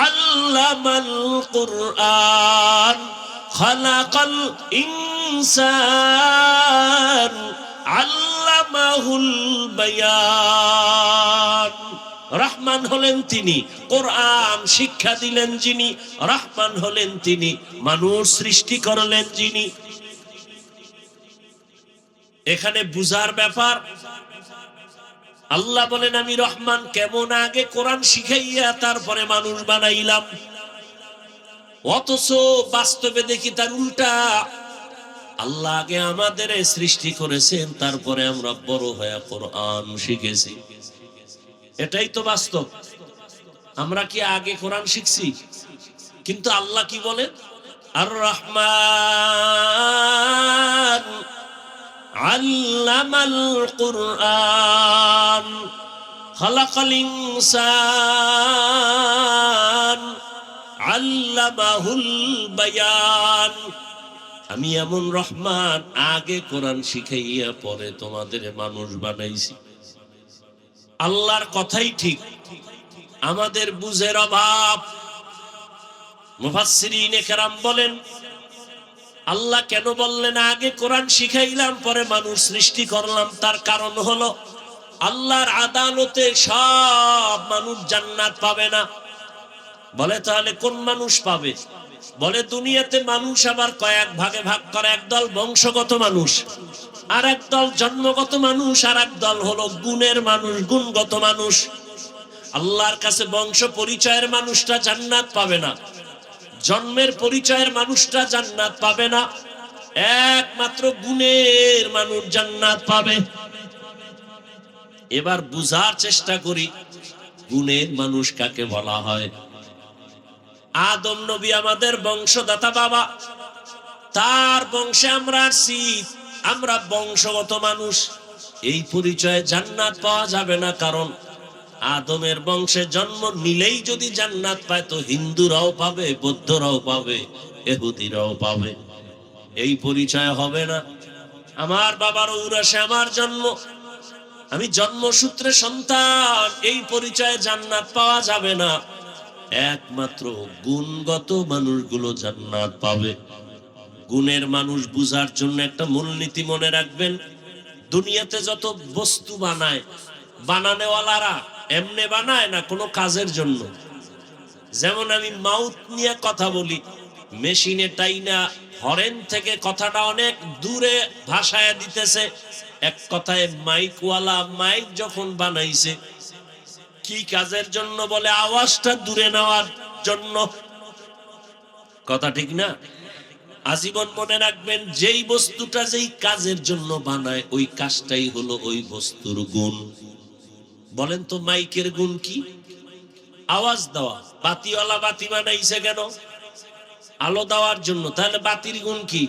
আল্লামাল কুরআন খালাকাল ইনসান আল্লামাহুল বায়ান। রহমান হলেন তিনি, কোরআন শিক্ষা দিলেন যিনি। রহমান হলেন তিনি, মানুষ সৃষ্টি করলেন যিনি। এখানে বুঝার ব্যাপার। আল্লাহ বলেন, আমি রহমান কেমন? আগে কোরআন শিখাইয়া তারপরে মানুষ বানাইলাম। অথচ বাস্তবে দেখি তার উল্টা। আল্লাহ আগে আমাদের সৃষ্টি করেছেন, তারপরে আমরা বড় হয়ে কোরআন শিখেছি। এটাই তো বাস্তব। আমরা কি আগে কোরআন শিখছি? কিন্তু আল্লাহ কি বলেন? আর রহমান আল্লামাল কুরআন খালাকাল ইনসান আল্লামাহুল বায়ান। আমি এমন রহমান, আগে কোরআন শিখাইয়া পরে তোমাদের মানুষ বানাইছি। আল্লাহর কথাই ঠিক, আমাদের বুঝের অভাব। মুফাসসিরিনে কেরাম বলেন, আল্লাহ কেন বললেন আগে কোরআন শিখাইলাম পরে মানুষ সৃষ্টি করলাম? তার কারণ হলো আল্লাহর আদালতে সব মানুষ জান্নাত পাবে না। বলে তাহলে কোন মানুষ পাবে? বলে দুনিয়াতে মানুষ আবার কয়েক ভাগে ভাগ করে, একদল বংশগত মানুষ, আর একদল জন্মগত মানুষ, আর একদল হলো গুণের মানুষ, গুণগত মানুষ। আল্লাহর কাছে বংশ পরিচয়ের মানুষটা জান্নাত পাবে না, জন্মের পরিচয়ের মানুষটা জান্নাত পাবে না, একমাত্র গুণের মানুষ জান্নাত পাবে। এবার বুঝার চেষ্টা করি গুণের মানুষ কাকে বলা হয়। আদম নবী আমাদের বংশদাতা বাবা, তার বংশে আমরা আসছি, আমরা বংশগত মানুষ। এই পরিচয়ে জান্নাত পাওয়া যাবে না, কারণ আদমের বংশে জন্ম নিলেই যদি জান্নাত পায় তো হিন্দুরাও পাবে, বৌদ্ধরাও পাবে, ইহুদিরাও পাবে। এই পরিচয় হবে না। আমার বাবার ঔরসে আমার জন্ম, আমি জন্মসূত্রে সন্তান, এই পরিচয়ে জান্নাত পাওয়া যাবে না। একমাত্র গুণগত মানুষগুলো জান্নাত পাবে। গুণের মানুষ বুঝার জন্য একটা মূলনীতি মনে রাখবেন, দুনিয়াতে যত বস্তু বানায়, বানানেওয়ালারা এমনি বানায় না, কোনো কাজের জন্য। যেমন আমি মাউথ নিয়ে কথা বলি, মেশিনে টাইনা হরেন থেকে কথাটা অনেক দূরে ভাষায় দিতেছে। এক কথায় মাইকওয়ালা মাইক যখন বানাইছে, কি কাজের জন্য? বলে আওয়াজটা দূরে নেওয়ার জন্য। কথা ঠিক না? আজীবন মনে রাখবেন, যেই বস্তুটা যেই কাজের জন্য বানায়, ওই কাজটাই হলো ওই বস্তুর গুণ। বলেন তো মাইকের গুণ কি? আওয়াজ দেওয়া। বাতিওয়ালা বাতি বানাইছে কেন? আলো দেওয়ার জন্য। তাহলে বাতির গুণ কি?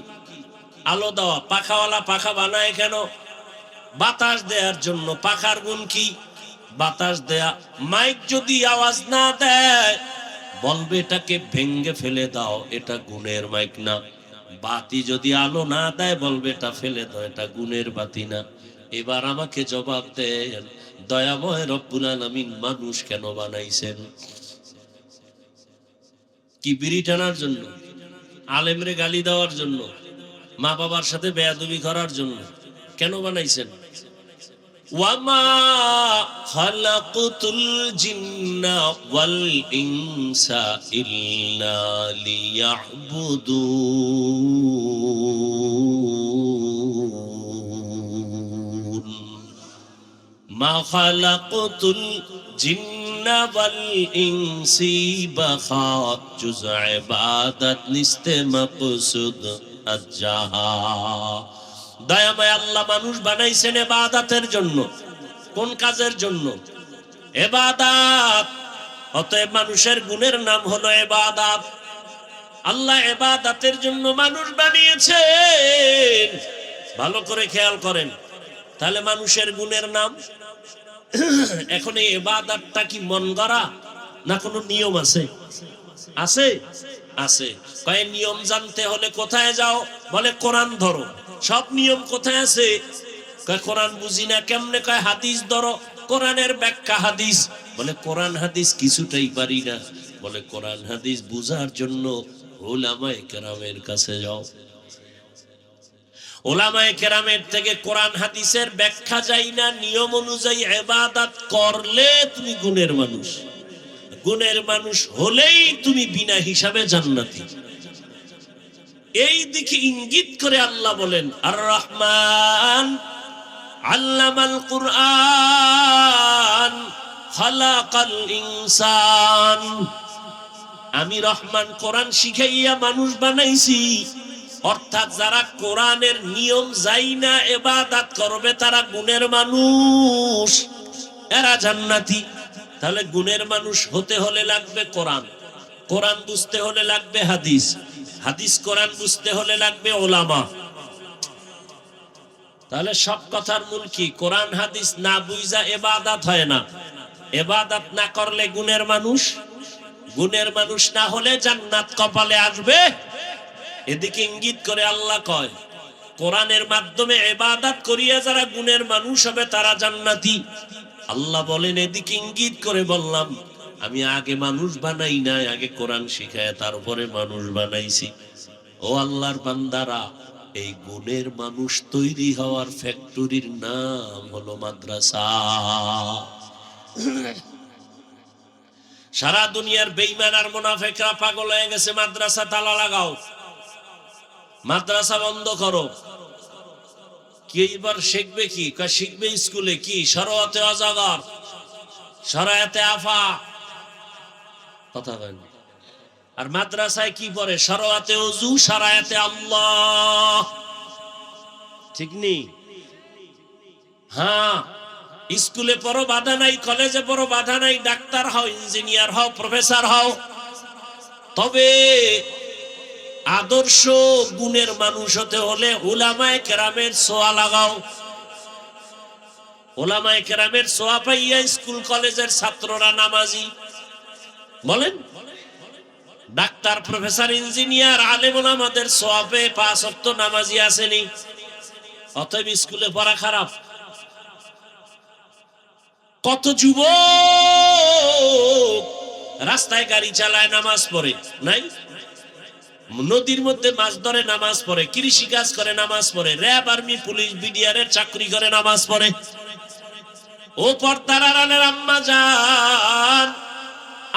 আলো দেওয়া। পাখাওয়ালা পাখা বানায় কেন? বাতাস দেওয়ার জন্য। পাখার গুণ কি? বাতাস দেয়া। মাইক যদি আওয়াজ না দেয়, বলবে এটাকে ভেঙ্গে ফেলে দাও, এটা গুণের মাইক না। বাতি যদি আলো না দেয়, বলবে এটা ফেলে দাও, এটা গুণের বাতি না। এবার আমাকে জবাব দেন, দয়াময় রব্বুল আলামিন মানুষ কেন বানাইছেন? কি বিড়ি টানার জন্য? আলেমরে গালি দেওয়ার জন্য? মা বাবার সাথে বেয়াদবি করার জন্য? কেন বানাইছেন? ওয়ামা খালাকতুল জিন্না ওয়াল ইনসা ইল্লা লিয়াবুদুন। মা খালাকতুল জিন্না ওয়াল ইনসি বাখা জুজ ইবাদত নিস্তে মাকসুদ আজ্জাহা। দয়াময় আল্লাহ মানুষ বানাইছেন ইবাদতের জন্য। কোন কাজের জন্য? ইবাদত। অতএব মানুষের গুণের নাম হলো ইবাদত। আল্লাহ ইবাদতের জন্য মানুষ বানিয়েছেন। ভালো করে খেয়াল করেন, তাহলে মানুষের গুণের নাম। এখন এই ইবাদতটা কি মন গড়া না কোনো নিয়ম আছে? আছে, আছে। কয় নিয়ম জানতে হলে কোথায় যাও? বলে কোরআন ধরো। সব নিয়ম কোথায় আছে? কয় কোরআন বুঝি না। কেমনে? কয় হাদিস ধরো, কোরআনের ব্যাখ্যা হাদিস। বলে কোরআন হাদিস কিছুটাই পারি না। বলে কোরআন হাদিস বুঝার জন্য উলামায়ে কেরামের কাছে যাও। উলামায়ে কেরামের থেকে কোরআন হাদিসের ব্যাখ্যা যাই না, নিয়ম অনুযায়ী ইবাদত করলে তুমি গুণের মানুষ। গুণের মানুষ হলেই তুমি বিনা হিসাবে জান্নাতি। এই দিকে ইঙ্গিত করে আল্লাহ বলেন, আর রহমান আল্লামাল কুরআন খালাকাল ইনসান। আমি রহমান কোরআন শিখাইয়া মানুষ বানাইছি। অর্থাৎ যারা কোরআনের নিয়ম যাই না ইবাদত করবে, তারা গুণের মানুষ, এরা জান্নাতি। তাহলে গুণের মানুষ হতে হলে লাগবে কোরআন, কোরআন বুঝতে হলে লাগবে হাদিস, হাদিস কোরআন বুঝতে হলে লাগবে ওলামা। তাহলে সব কথার মূল কি? কোরআন হাদিস না বুঝা ইবাদত হয় না। ইবাদত না করলে গুণের মানুষ, গুণের মানুষ না হলে জান্নাত কপালে আসবে। এদিকে ইঙ্গিত করে আল্লাহ কয়, কোরআনের মাধ্যমে ইবাদত করিয়া যারা গুণের মানুষ হবে তারা জান্নাতি। আল্লাহ বলেন, এদিকে ইঙ্গিত করে বললাম, আমি আগে মানুষ বানাই নাই, আগে কোরআন শিখায় তারপরে মানুষ বানাইছি। ও আল্লাহর বান্দারা, এই গুণের মানুষ তৈরি হওয়ার ফ্যাক্টরির নাম হলো মাদ্রাসা। সারা দুনিয়ার বেঈমান আর মুনাফিকরা পাগল হয়ে গেছে, মাদ্রাসা তালা লাগাও, মাদ্রাসা বন্ধ করো। কি এবার শিখবে কি? শিখবে স্কুলে কি? শরআতে অজাগর, শরআতে আফা, কথা বলেন। আর মাদ্রাসায় কি পড়ে? শরআতে ওযু, শরআতে আল্লাহ, ঠিক নেই? হ্যাঁ, স্কুলে পড়ো বাধা নাই, কলেজে পড়ো বাধা নাই, ডাক্তার হও, ইঞ্জিনিয়ার হও, প্রফেসর হও, তবে আদর্শ গুণের মানুষ হতে হলে উলামায়ে কেরামের ছোঁয়া লাগাও। উলামায়ে কেরামের ছোঁয়া পাইয়া স্কুল কলেজের ছাত্ররা নামাজি। বলেন, ডাক্তার, প্রফেসর, ইঞ্জিনিয়ার, আলেম ওলামাদের ছোঁয়া পেয়ে 5 ওয়াক্ত নামাজি আসেনি। অতএব স্কুলে পড়া খারাপ। কত যুবক রাস্তায় গাড়ি চালায়, নামাজ পড়ে নাই? নদীর মধ্যে মাছ ধরে নামাজ পড়ে, কৃষি কাজ করে নামাজ পড়ে, র্যাব, আর্মি, পুলিশ, বিডিআর এর চাকরি করে নামাজ পড়ে। ও পর্দার আড়ালের আম্মা জান,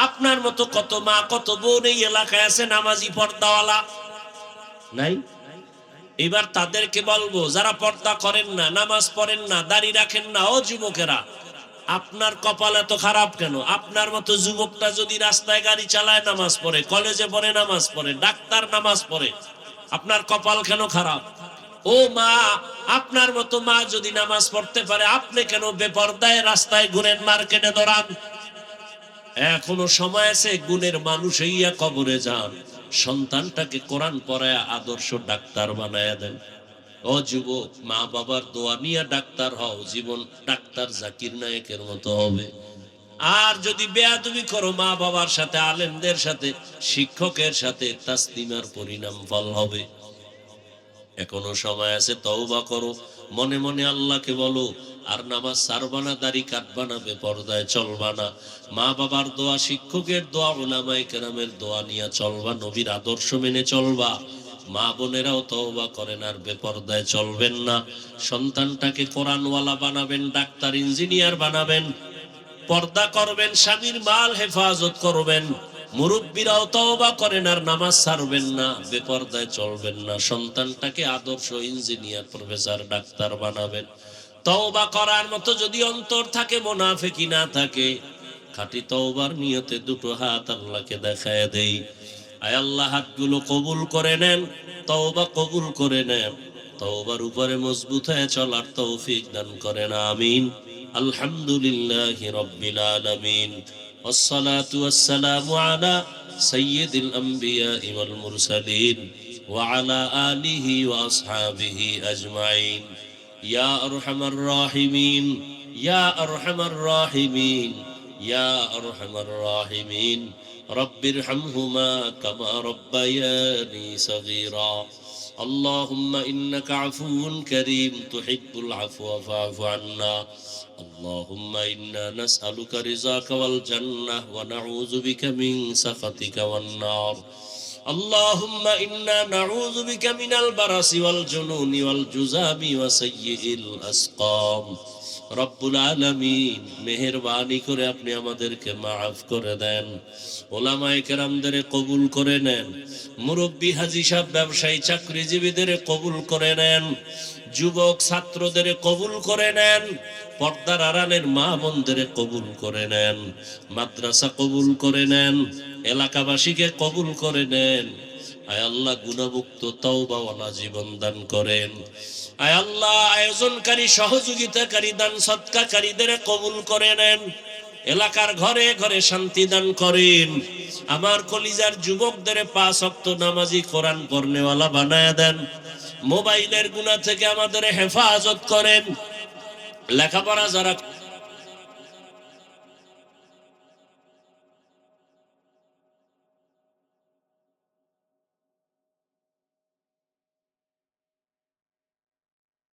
আপনার মতো কত মা, কত বোন এই এলাকায় আছে নামাজি পর্দাওয়ালা নাই? এবার তাদেরকে বলবো, যারা পর্দা করেন না, নামাজ পড়েন না, দাড়ি রাখেন না, ও যুবকেরা, আপনার কপাল এত খারাপ কেন? আপনার মতো যুবকটা যদি রাস্তায় গাড়ি চালায়, নামাজ পড়ে, কলেজে পড়ে নামাজ পড়ে, ডাক্তার নামাজ পড়ে, আপনার কপাল কেন খারাপ? ও মা, আপনার মতো মা যদি নামাজ পড়তে পারে, আপনি কেন বেপরদায় রাস্তায় ঘুরেন, মার্কেটে দৌড়ান? এখনো সময় আছে, গুণের মানুষ হইয়া কবরে যান, সন্তানটাকে কোরআন পড়ায় আদর্শ ডাক্তার বানায়া দেন। ও যুবক, মা বাবার দোয়া নিয়ে ডাক্তার হও, জীবন ডাক্তার জাকির নায়েকের মতো হবে। আর যদি বেয়াদবি করো মা বাবার সাথে, আলেমদের সাথে, শিক্ষকের সাথে, তাসলিমার পরিণাম ফল হবে। এখনো সময় আছে, তওবা করো, মনে মনে আল্লাহকে বলো, আর নামাজ ছাড়বা না, দাড়ি কাটবা না, বেপরদায় চলবা না, মা বাবার দোয়া, শিক্ষকের দোয়া, উলামায়ে কেরামের দোয়া নিয়ে চলবা, নবীর আদর্শ মেনে চলবা। মা বোনেরাও তওবা করেন, আর বেপরদায় চলবেন না। সন্তানটাকে কোরআনওয়ালা বানাবেন, ডাক্তার, ইঞ্জিনিয়ার বানাবেন, পর্দা করবেন, স্বামীর মাল হেফাজত করবেন। মুরব্বীরাও তওবা করেন, আর নামাজ ছাড়বেন না, বেপরদায় চলবেন না। সন্তানটাকে আদর্শ ইঞ্জিনিয়ার, প্রফেসর, ডাক্তার বানাবেন। তওবা করার মতো যদি অন্তর থাকে, মুনাফিকি না থাকে, খাঁটি তওবার নিয়তে দুটো হাত আল্লাহকে দেখায় দেই। আয় আল্লাহ, হাতগুলো কবুল করে নেন, তওবা কবুল করে নেন, তওবার উপরে মজবুত হয়ে চলার তৌফিক দান করেন, আমিন। আলহামদুলিল্লাহি রাব্বিল আলামিন, والصلاة والسلام على سيد الأنبياء والمرسلين وعلى آله وأصحابه أجمعين يا أرحم الراحمين يا أرحم الراحمين يا أرحم الراحمين رب ارحمهما كما ربياني صغيرا اللهم إنك عفو كريم تحب العفو فاعف عنا اللهم إنا نسألك رضاك والجنة ونعوذ بك من سخطك والنار اللهم إنا نعوذ بك من البرص والجنون والجذام وسيء الأسقام রব্বুল আলামিন, মেহেরবানি করে আপনি আমাদেরকে মাফ করে দেন, ওলামায়ে কেরামদের কবুল করে নেন, মুরব্বী, হাজী সাহেব, ব্যবসায়ী, চাকরিজীবীদের কবুল করে নেন, যুবক ছাত্রদের কবুল করে নেন, পর্দার আড়ালের মা বোনদের কবুল করে নেন, মাদ্রাসা কবুল করে নেন, এলাকাবাসীকে কবুল করে নেন। আয় আল্লাহ, গুনাহমুক্ত তওবাওয়ালা জীবন দান করেন। আয় আল্লাহ, আয়োজনকারী, সহযোগিতাকারী, দান সদকাকারীদের কবুল করে নেন। এলাকার ঘরে ঘরে শান্তি দান করেন। আমার কলিজার যুবকদের 5 ওয়াক্ত নামাজি, কোরআন পড়নেওয়ালা বানায় দেন। মোবাইলের গুনাহ থেকে আমাদের হেফাজত করেন। লেখাপড়া যারা